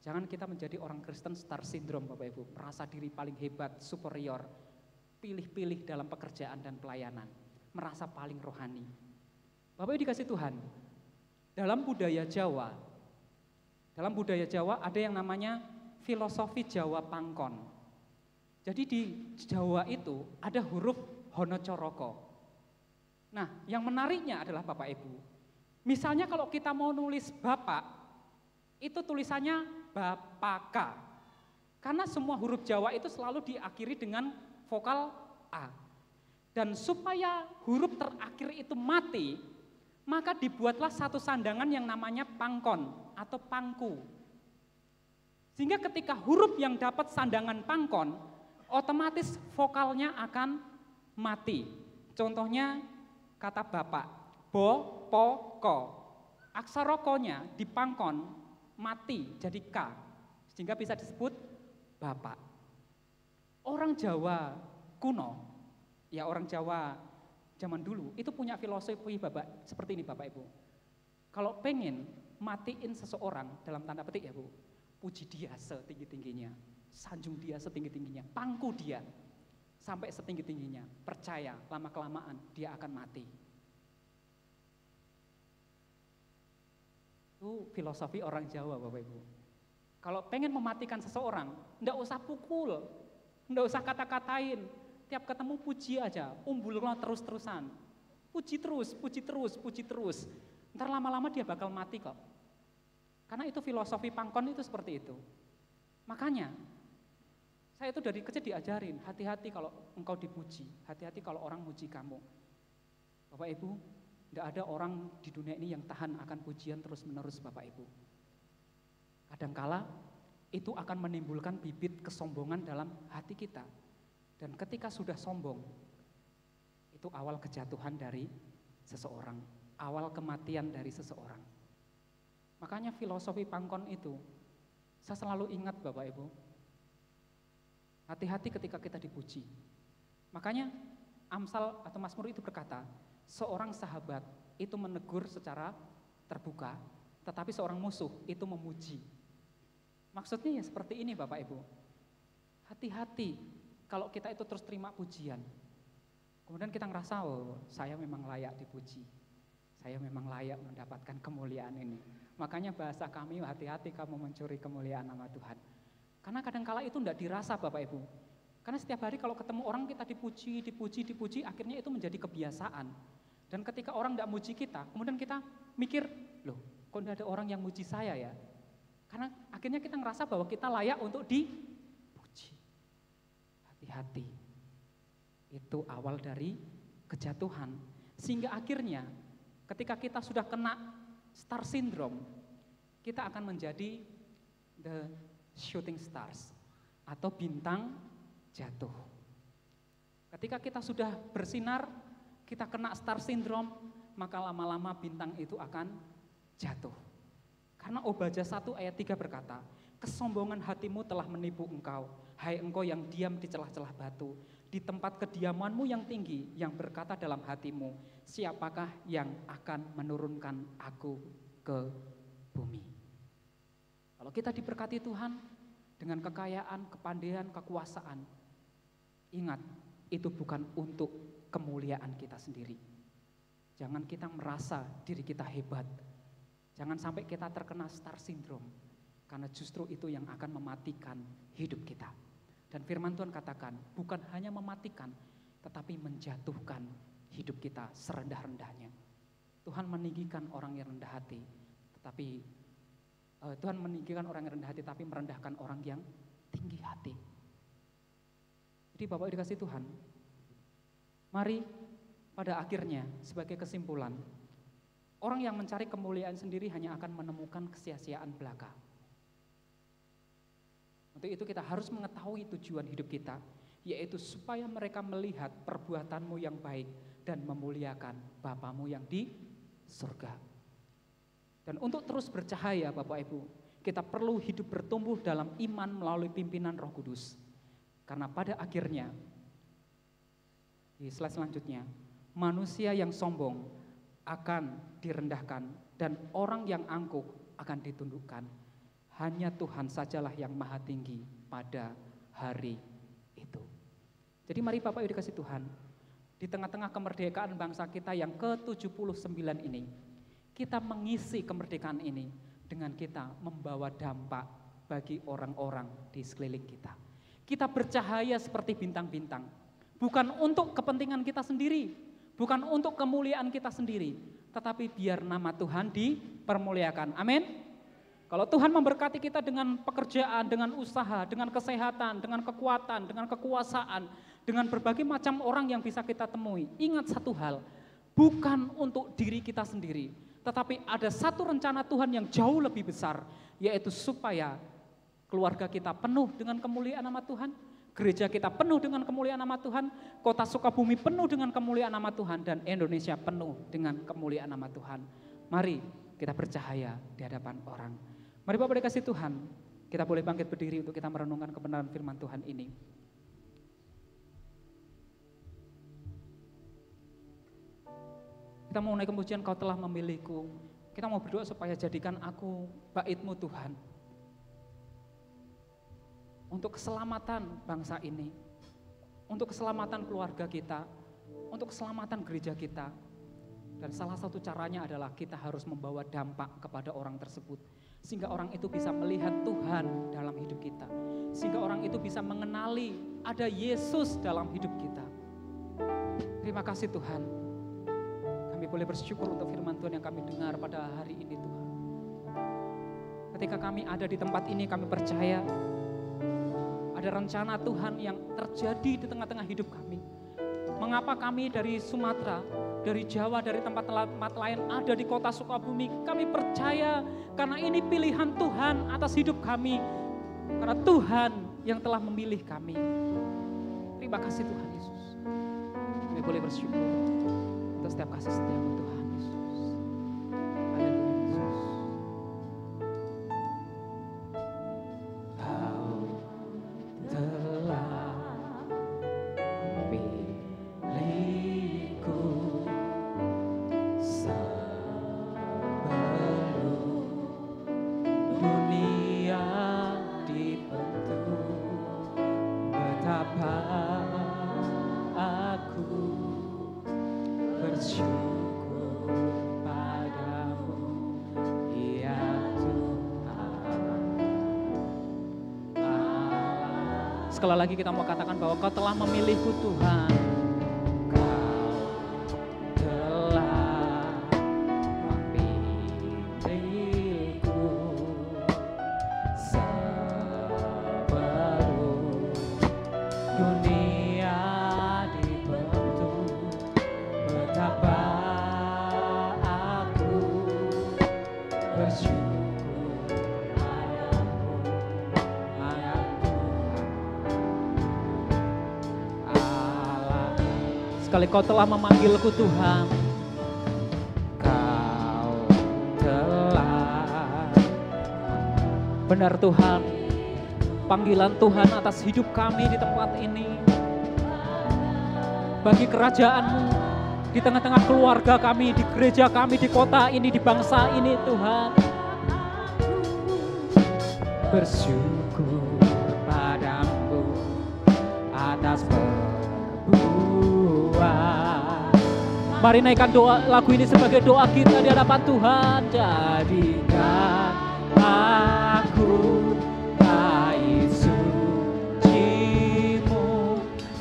Speaker 6: Jangan kita menjadi orang Kristen star syndrome Bapak Ibu, merasa diri paling hebat, superior, pilih-pilih dalam pekerjaan dan pelayanan, merasa paling rohani. Bapak Ibu dikasih Tuhan, dalam budaya Jawa ada yang namanya filosofi Jawa Pangkon. Jadi di Jawa itu ada huruf Honocoroko. Nah, yang menariknya adalah Bapak Ibu, misalnya kalau kita mau nulis Bapak, itu tulisannya Bapaka. Karena semua huruf Jawa itu selalu diakhiri dengan vokal A. Dan supaya huruf terakhir itu mati, maka dibuatlah satu sandangan yang namanya pangkon atau pangku. Sehingga ketika huruf yang dapat sandangan pangkon, otomatis vokalnya akan mati. Contohnya kata Bapak, bo, po, ko. Aksara ko-nya di pangkon mati jadi K, sehingga bisa disebut Bapak. Orang Jawa kuno, ya orang Jawa zaman dulu, itu punya filosofi Bapak, seperti ini Bapak Ibu. Kalau pengen matiin seseorang, dalam tanda petik ya Bu, puji dia setinggi-tingginya, sanjung dia setinggi-tingginya, pangku dia sampai setinggi-tingginya, percaya lama-kelamaan dia akan mati. Itu filosofi orang Jawa Bapak Ibu. Kalau pengen mematikan seseorang, enggak usah pukul, enggak usah kata-katain. Tiap ketemu puji aja, umbulnya terus-terusan. Puji terus, puji terus, puji terus. Ntar lama-lama dia bakal mati kok. Karena itu filosofi pangkon itu seperti itu. Makanya, saya itu dari kecil diajarin, hati-hati kalau engkau dipuji, hati-hati kalau orang muji kamu. Bapak Ibu, tidak ada orang di dunia ini yang tahan akan pujian terus-menerus Bapak Ibu. Kadangkala itu akan menimbulkan bibit kesombongan dalam hati kita. Dan ketika sudah sombong, itu awal kejatuhan dari seseorang, awal kematian dari seseorang. Makanya filosofi pangkon itu, saya selalu ingat Bapak Ibu, hati-hati ketika kita dipuji. Makanya Amsal atau Mazmur itu berkata, seorang sahabat itu menegur secara terbuka, tetapi seorang musuh itu memuji. Maksudnya ya seperti ini Bapak Ibu, hati-hati kalau kita itu terus terima pujian. Kemudian kita ngerasa, oh saya memang layak dipuji, saya memang layak mendapatkan kemuliaan ini. Makanya bahasa kami, hati-hati kamu mencuri kemuliaan nama Tuhan. Karena kadangkala itu enggak dirasa Bapak Ibu. Karena setiap hari kalau ketemu orang kita dipuji, akhirnya itu menjadi kebiasaan. Dan ketika orang enggak muji kita, kemudian kita mikir, loh kok enggak ada orang yang muji saya ya? Karena akhirnya kita ngerasa bahwa kita layak untuk dipuji. Hati-hati, itu awal dari kejatuhan. Sehingga akhirnya ketika kita sudah kena star syndrome, kita akan menjadi the shooting stars atau bintang jatuh. Ketika kita sudah bersinar, kita kena star syndrome, maka lama-lama bintang itu akan jatuh. Karena Obadja 1 ayat 3 berkata, kesombongan hatimu telah menipu engkau, hai engkau yang diam di celah-celah batu, di tempat kediamanmu yang tinggi, yang berkata dalam hatimu, siapakah yang akan menurunkan aku ke bumi. Kalau kita diberkati Tuhan dengan kekayaan, kepandaian, kekuasaan, ingat, itu bukan untuk kemuliaan kita sendiri. Jangan kita merasa diri kita hebat. Jangan sampai kita terkena star syndrome, karena justru itu yang akan mematikan hidup kita. Dan firman Tuhan katakan, bukan hanya mematikan, tetapi menjatuhkan hidup kita serendah-rendahnya. Tuhan meninggikan orang yang rendah hati, tetapi Tuhan meninggikan orang yang rendah hati, tapi merendahkan orang yang tinggi hati. Jadi Bapak dikasih Tuhan, mari pada akhirnya sebagai kesimpulan, orang yang mencari kemuliaan sendiri hanya akan menemukan kesia-siaan belaka. Untuk itu kita harus mengetahui tujuan hidup kita, yaitu supaya mereka melihat perbuatanmu yang baik dan memuliakan Bapamu yang di surga. Dan untuk terus bercahaya Bapak Ibu, kita perlu hidup bertumbuh dalam iman melalui pimpinan Roh Kudus. Karena pada akhirnya, di slide selanjutnya, manusia yang sombong akan direndahkan dan orang yang angkuh akan ditundukkan. Hanya Tuhan sajalah yang maha tinggi pada hari itu. Jadi mari Bapak Ibu dikasih Tuhan, di tengah-tengah kemerdekaan bangsa kita yang ke-79 ini, kita mengisi kemerdekaan ini dengan kita membawa dampak bagi orang-orang di sekeliling kita. Kita bercahaya seperti bintang-bintang, bukan untuk kepentingan kita sendiri, bukan untuk kemuliaan kita sendiri, tetapi biar nama Tuhan dipermuliakan. Amin. Kalau Tuhan memberkati kita dengan pekerjaan, dengan usaha, dengan kesehatan, dengan kekuatan, dengan kekuasaan, dengan berbagai macam orang yang bisa kita temui, ingat satu hal, bukan untuk diri kita sendiri, tetapi ada satu rencana Tuhan yang jauh lebih besar, yaitu supaya keluarga kita penuh dengan kemuliaan nama Tuhan, gereja kita penuh dengan kemuliaan nama Tuhan, kota Sukabumi penuh dengan kemuliaan nama Tuhan, dan Indonesia penuh dengan kemuliaan nama Tuhan. Mari kita bercahaya di hadapan orang. Mari Bapak dikasih Tuhan, kita boleh bangkit berdiri untuk kita merenungkan kebenaran firman Tuhan ini. Kita mau naik pujian, Kau telah memilihku. Kita mau berdoa supaya jadikan aku bait-Mu Tuhan. Untuk keselamatan bangsa ini, untuk keselamatan keluarga kita, untuk keselamatan gereja kita. Dan salah satu caranya adalah kita harus membawa dampak kepada orang tersebut. sehingga orang itu bisa melihat Tuhan dalam hidup kita, sehingga orang itu bisa mengenali ada Yesus dalam hidup kita. Terima kasih Tuhan, kami boleh bersyukur untuk firman Tuhan yang kami dengar pada hari ini Tuhan. Ketika kami ada di tempat ini, kami percaya ada rencana Tuhan yang terjadi di tengah-tengah hidup kami. Mengapa kami dari Sumatera, dari Jawa, dari tempat-tempat lain ada di kota Sukabumi, kami percaya karena ini pilihan Tuhan atas hidup kami. Karena Tuhan yang telah memilih kami. Terima kasih Tuhan Yesus. Kami boleh bersyukur untuk setiap kasih setia-Mu Tuhan Yesus. Haleluya Yesus. Kau telah memilihku sebelum dunia dibentuk. Betapa aku bersyukur padamu, ya Tuhan. Sekali lagi kita mau katakan bahwa Kau telah memilihku Tuhan. Kau telah memilihku sebelum dunia dibentuk. Betapa aku bersyukur padamu, ya Tuhan. Allah, sekali Kau telah memanggilku Tuhan. Kau telah, benar Tuhan, panggilan Tuhan atas hidup kami di tempat ini, bagi kerajaan-Mu, di tengah-tengah keluarga kami, di gereja kami, di kota ini, di bangsa ini Tuhan. Bersyukur padamu atas perbuatan. Mari naikkan doa lagu ini sebagai doa kita di hadapan Tuhan. Jadikan aku bait suci-Mu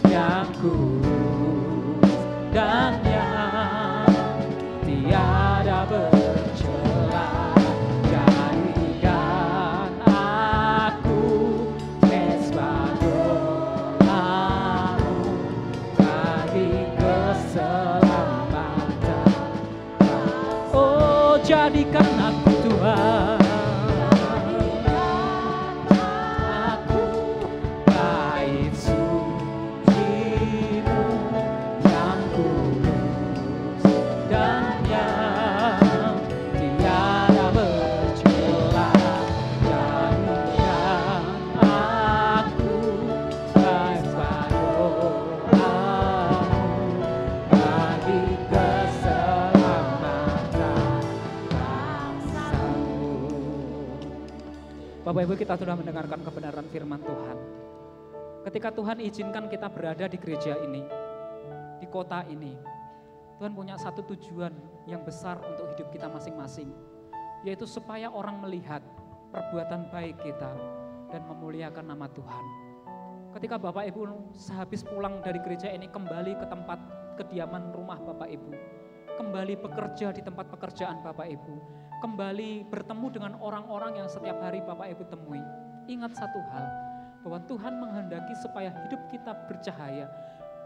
Speaker 6: yang kudus dan yang tiada bercela. Jadikan aku mezbah doa-Mu bagi keselamatan. Oh, jadikan aku Tuhan, aku bait suci-Mu yang kudus dan yang tiada bercela. Jadikan aku mezbah doa-Mu bagi keselamatan bangsa-Mu. Bapak Ibu, kita sudah mendengarkan kebenaran firman Tuhan. Ketika Tuhan izinkan kita berada di gereja ini, di kota ini, Tuhan punya satu tujuan yang besar untuk hidup kita masing-masing, yaitu supaya orang melihat perbuatan baik kita dan memuliakan nama Tuhan. Ketika Bapak Ibu sehabis pulang dari gereja ini kembali ke tempat kediaman rumah Bapak Ibu, kembali bekerja di tempat pekerjaan Bapak Ibu, kembali bertemu dengan orang-orang yang setiap hari Bapak Ibu temui, ingat satu hal, bahwa Tuhan menghendaki supaya hidup kita bercahaya,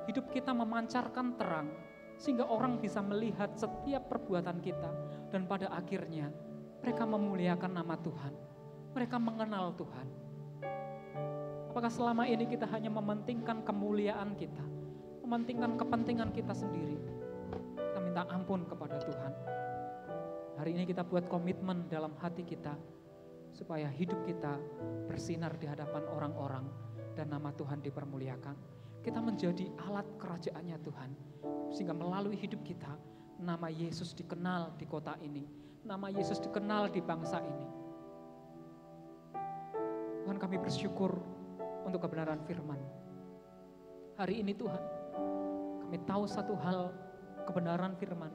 Speaker 6: hidup kita memancarkan terang, sehingga orang bisa melihat setiap perbuatan kita, dan pada akhirnya mereka memuliakan nama Tuhan, mereka mengenal Tuhan. Apakah selama ini kita hanya mementingkan kemuliaan kita, mementingkan kepentingan kita sendiri? Kita minta ampun kepada Tuhan. Hari ini kita buat komitmen dalam hati kita, supaya hidup kita bersinar di hadapan orang-orang dan nama Tuhan dipermuliakan. Kita menjadi alat kerajaannya Tuhan, sehingga melalui hidup kita, nama Yesus dikenal di kota ini, nama Yesus dikenal di bangsa ini. Tuhan, kami bersyukur untuk kebenaran firman. Hari ini Tuhan, kami tahu satu hal, kebenaran firman,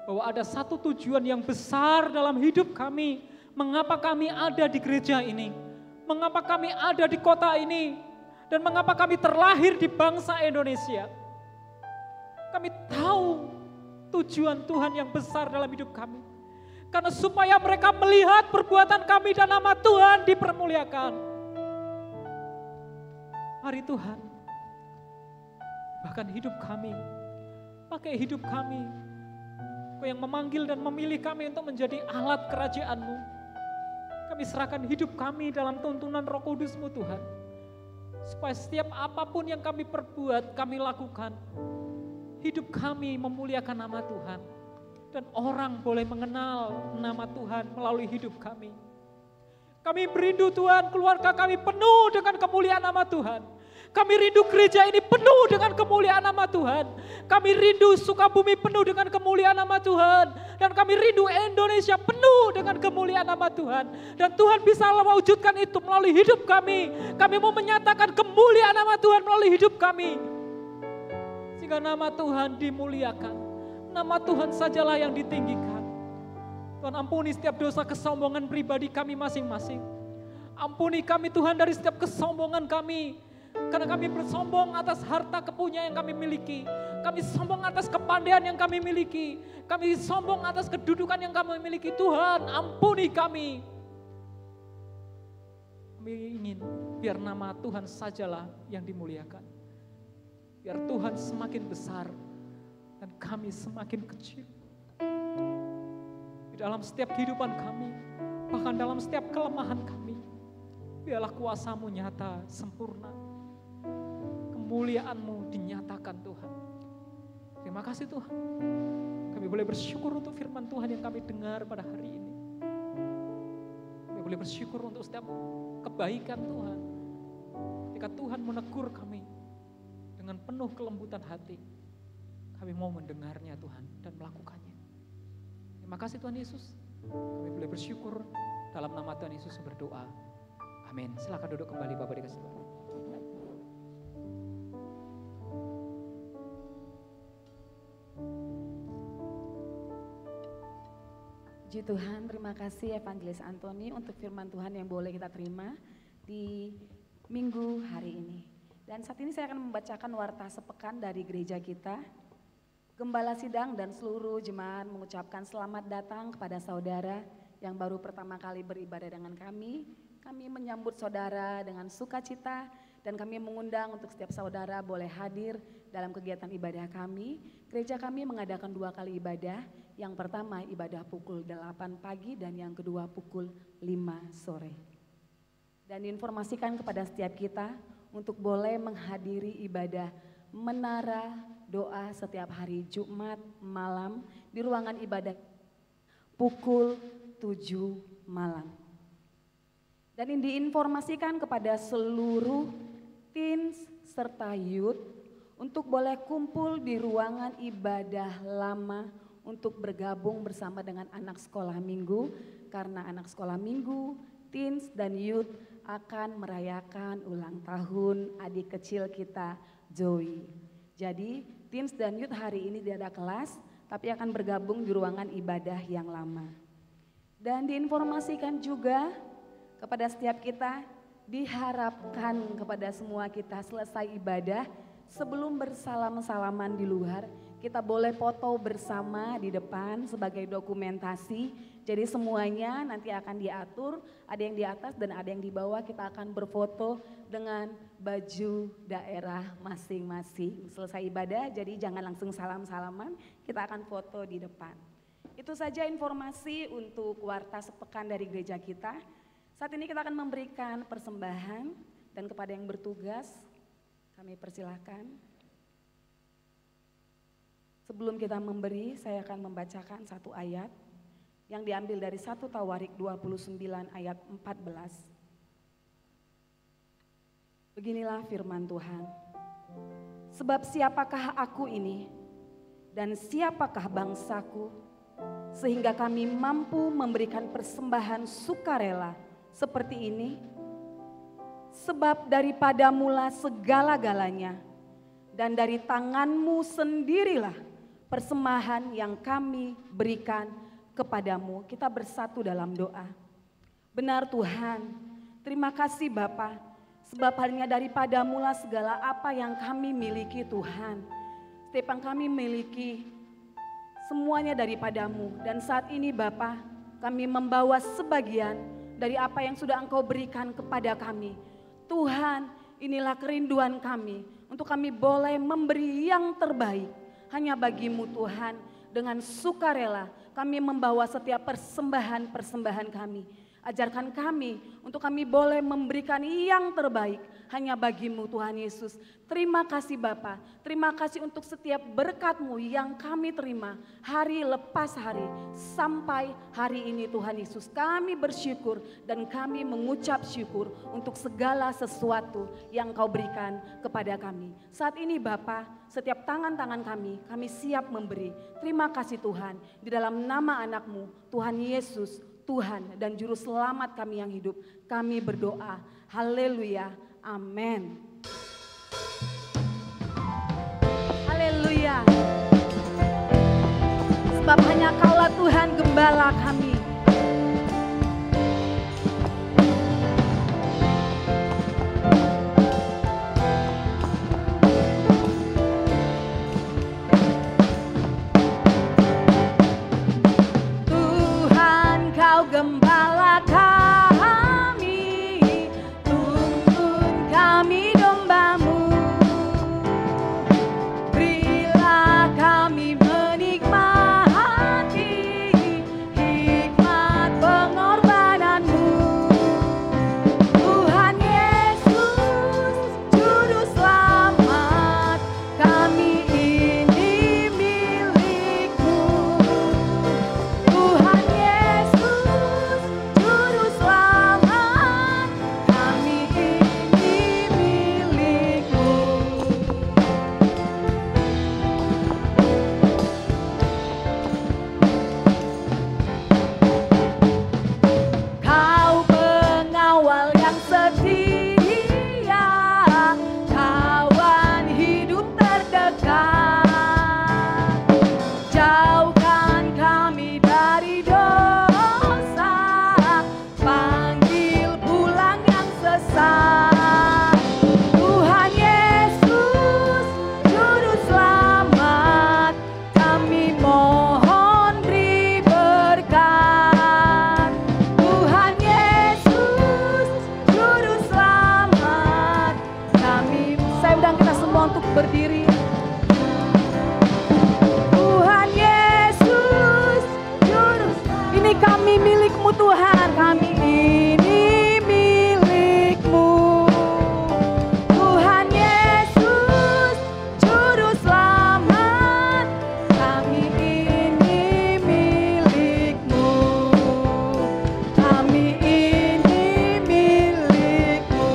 Speaker 6: bahwa ada satu tujuan yang besar dalam hidup kami, mengapa kami ada di gereja ini, mengapa kami ada di kota ini, dan mengapa kami terlahir di bangsa Indonesia. Kami tahu tujuan Tuhan yang besar dalam hidup kami. Karena supaya mereka melihat perbuatan kami dan nama Tuhan dipermuliakan. Mari Tuhan, bahkan hidup kami, pakai hidup kami, Kau yang memanggil dan memilih kami untuk menjadi alat kerajaan-Mu. Kami serahkan hidup kami dalam tuntunan Roh Kudus-Mu Tuhan. Supaya setiap apapun yang kami perbuat, kami lakukan. Hidup kami memuliakan nama Tuhan. Dan orang boleh mengenal nama Tuhan melalui hidup kami. Kami merindu Tuhan, keluarga kami penuh dengan kemuliaan nama Tuhan. Kami rindu gereja ini penuh dengan kemuliaan nama Tuhan. Kami rindu Sukabumi penuh dengan kemuliaan nama Tuhan. Dan kami rindu Indonesia penuh dengan kemuliaan nama Tuhan. Dan Tuhan bisa mewujudkan itu melalui hidup kami. Kami mau menyatakan kemuliaan nama Tuhan melalui hidup kami. Sehingga nama Tuhan dimuliakan. Nama Tuhan sajalah yang ditinggikan. Tuhan ampuni setiap dosa kesombongan pribadi kami masing-masing. Ampuni kami Tuhan dari setiap kesombongan kami. Karena kami bersombong atas harta kepunyaan yang kami miliki. Kami sombong atas kepandaian yang kami miliki. Kami sombong atas kedudukan yang kami miliki. Tuhan ampuni kami. Kami ingin biar nama Tuhan sajalah yang dimuliakan. Biar Tuhan semakin besar. Dan kami semakin kecil. Di dalam setiap kehidupan kami, bahkan dalam setiap kelemahan kami, biarlah kuasa-Mu nyata, sempurna. Kemuliaan-Mu dinyatakan Tuhan. Terima kasih Tuhan. Kami boleh bersyukur untuk firman Tuhan yang kami dengar pada hari ini. Kami boleh bersyukur untuk setiap kebaikan Tuhan. Ketika Tuhan menegur kami dengan penuh kelembutan hati. Kami mau mendengarnya Tuhan dan melakukannya. Terima kasih Tuhan Yesus. Kami boleh bersyukur dalam nama Tuhan Yesus berdoa. Amin. Silakan duduk kembali Bapak dikasih Tuhan.
Speaker 5: Puji Tuhan, terima kasih Evangelis Antoni untuk firman Tuhan yang boleh kita terima di minggu hari ini. Dan saat ini saya akan membacakan warta sepekan dari gereja kita. Gembala sidang dan seluruh jemaat mengucapkan selamat datang kepada saudara yang baru pertama kali beribadah dengan kami. Kami menyambut saudara dengan sukacita dan kami mengundang untuk setiap saudara boleh hadir dalam kegiatan ibadah kami. Gereja kami mengadakan 2 kali ibadah. Yang pertama ibadah pukul 8 pagi dan yang kedua pukul 5 sore. Dan diinformasikan kepada setiap kita untuk boleh menghadiri ibadah menara doa setiap hari Jumat malam di ruangan ibadah pukul 7 malam. Dan diinformasikan kepada seluruh teens serta youth untuk boleh kumpul di ruangan ibadah lama untuk bergabung bersama dengan anak sekolah minggu. Karena anak sekolah minggu, teens dan youth akan merayakan ulang tahun adik kecil kita Joey. Jadi teens dan youth hari ini tidak ada kelas, tapi akan bergabung di ruangan ibadah yang lama. Dan diinformasikan juga kepada setiap kita, diharapkan kepada semua kita selesai ibadah, sebelum bersalam-salaman di luar, kita boleh foto bersama di depan sebagai dokumentasi. Jadi semuanya nanti akan diatur, ada yang di atas dan ada yang di bawah, kita akan berfoto dengan baju daerah masing-masing. Selesai ibadah, jadi jangan langsung salam-salaman, kita akan foto di depan. Itu saja informasi untuk warta sepekan dari gereja kita. Saat ini kita akan memberikan persembahan dan kepada yang bertugas, kami persilahkan. Sebelum kita memberi, saya akan membacakan satu ayat yang diambil dari 1 Tawarik 29 ayat 14. Beginilah firman Tuhan. Sebab siapakah aku ini dan siapakah bangsaku, sehingga kami mampu memberikan persembahan sukarela seperti ini? Sebab daripada mula segala-galanya dan dari tanganmu sendirilah persembahan yang kami berikan kepadamu. Kita bersatu dalam doa. Benar Tuhan, terima kasih Bapa, sebab hanya daripadamu-lah segala apa yang kami miliki Tuhan. Setiap yang kami miliki, semuanya daripadamu. Dan saat ini Bapa, kami membawa sebagian dari apa yang sudah Engkau berikan kepada kami. Tuhan, inilah kerinduan kami, untuk kami boleh memberi yang terbaik hanya bagimu Tuhan. Dengan sukarela kami membawa setiap persembahan-persembahan kami. Ajarkan kami untuk kami boleh memberikan yang terbaik hanya bagimu Tuhan Yesus. Terima kasih Bapa, terima kasih untuk setiap berkat-Mu yang kami terima hari lepas hari sampai hari ini Tuhan Yesus. Kami bersyukur dan kami mengucap syukur untuk segala sesuatu yang Kau berikan kepada kami. Saat ini Bapa, setiap tangan-tangan kami siap memberi. Terima kasih Tuhan, di dalam nama anak-Mu Tuhan Yesus, Tuhan dan Juru Selamat kami yang hidup, kami berdoa. Haleluya, amin. Haleluya. Sebab hanya Kaulah Tuhan gembala kami. Gembala kami, tuntun kami domba-Mu. Berilah kami menikmati hikmat pengorbanan-Mu. Tuhan Yesus, Juru Selamat, kami ini milik-Mu. Tuhan berdiri. Tuhan Yesus, Juru, ini kami milik-Mu Tuhan, kami ini milik-Mu. Tuhan Yesus, Juru Selamat, kami ini milik-Mu. Kami ini milik-Mu.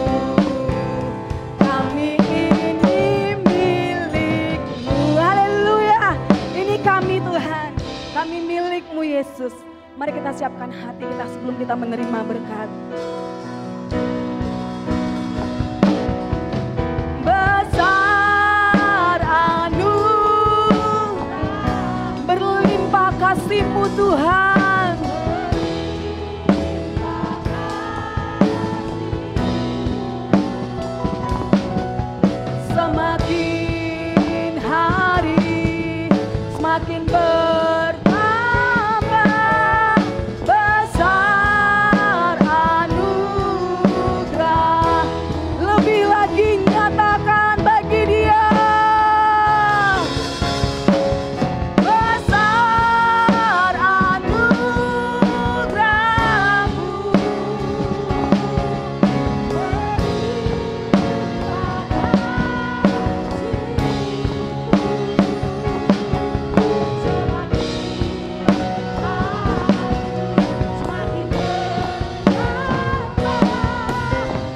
Speaker 5: Kami Tuhan, kami milik-Mu Yesus. Mari kita siapkan hati kita sebelum kita menerima berkat. Besar anugerah, berlimpah kasih-Mu Tuhan. Semakin hari semakin bertambah besar anugerah, lebih lagi nyatakan bagi Dia. Besar anugerah-Mu,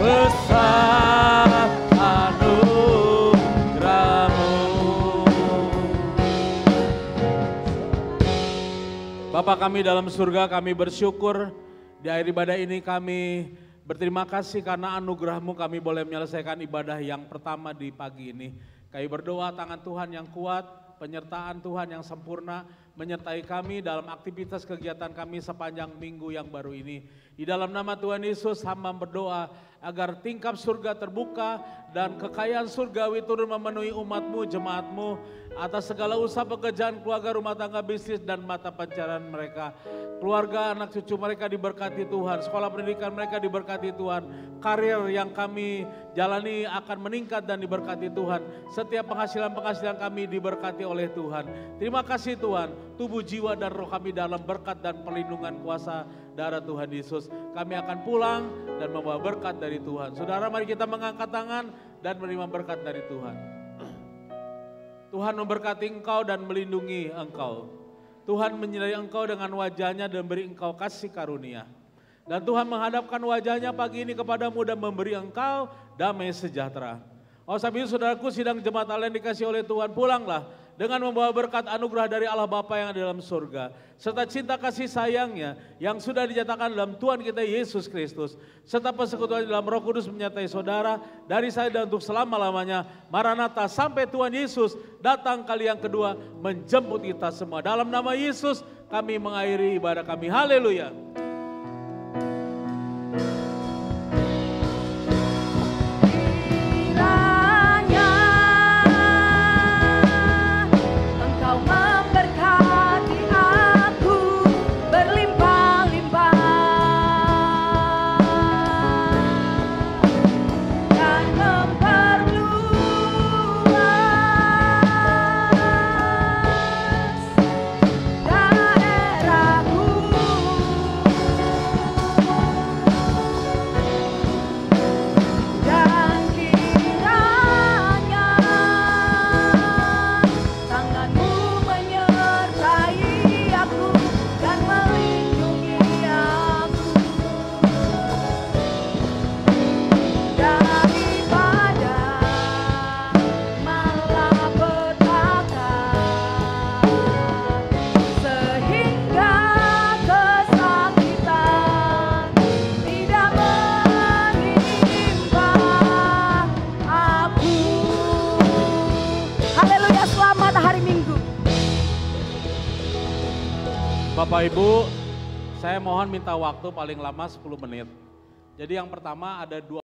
Speaker 3: besar anugerah-Mu. Bapa kami dalam surga, kami bersyukur di akhir ibadah ini kami berterima kasih karena anugerah-Mu kami boleh menyelesaikan ibadah yang pertama di pagi ini. Kami berdoa tangan Tuhan yang kuat penyertaan Tuhan yang sempurna menyertai kami dalam aktivitas kegiatan kami sepanjang minggu yang baru ini. Di dalam nama Tuhan Yesus hamba berdoa agar tingkap surga terbuka dan kekayaan surgawi turun memenuhi umat-Mu, jemaat-Mu atas segala usaha pekerjaan keluarga, rumah tangga, bisnis dan mata pencarian mereka. Keluarga, anak cucu mereka diberkati Tuhan, sekolah pendidikan mereka diberkati Tuhan, karir yang kami jalani akan meningkat dan diberkati Tuhan. Setiap penghasilan kami diberkati oleh Tuhan. Terima kasih Tuhan, tubuh, jiwa dan roh kami dalam berkat dan perlindungan kuasa darah Tuhan Yesus. Kami akan pulang dan membawa berkat dari Tuhan. Saudara, mari kita mengangkat tangan dan menerima berkat dari Tuhan. Tuhan memberkati engkau dan melindungi engkau. Tuhan menyertai engkau dengan wajahnya dan beri engkau kasih karunia. Dan Tuhan menghadapkan wajahnya pagi ini kepadamu dan memberi engkau damai sejahtera. Oh, sambil saudaraku sidang jemaat Allah yang dikasih oleh Tuhan, pulanglah dengan membawa berkat anugerah dari Allah Bapa yang ada dalam surga, serta cinta kasih sayangnya yang sudah dinyatakan dalam Tuhan kita Yesus Kristus, serta persekutuan dalam Roh Kudus menyertai saudara dari saya dan untuk selama-lamanya. Maranatha, sampai Tuhan Yesus datang kali yang kedua menjemput kita semua. Dalam nama Yesus kami mengakhiri ibadah kami. Haleluya. Bapak Ibu, saya mohon minta waktu paling lama 10 menit. Jadi yang pertama ada 2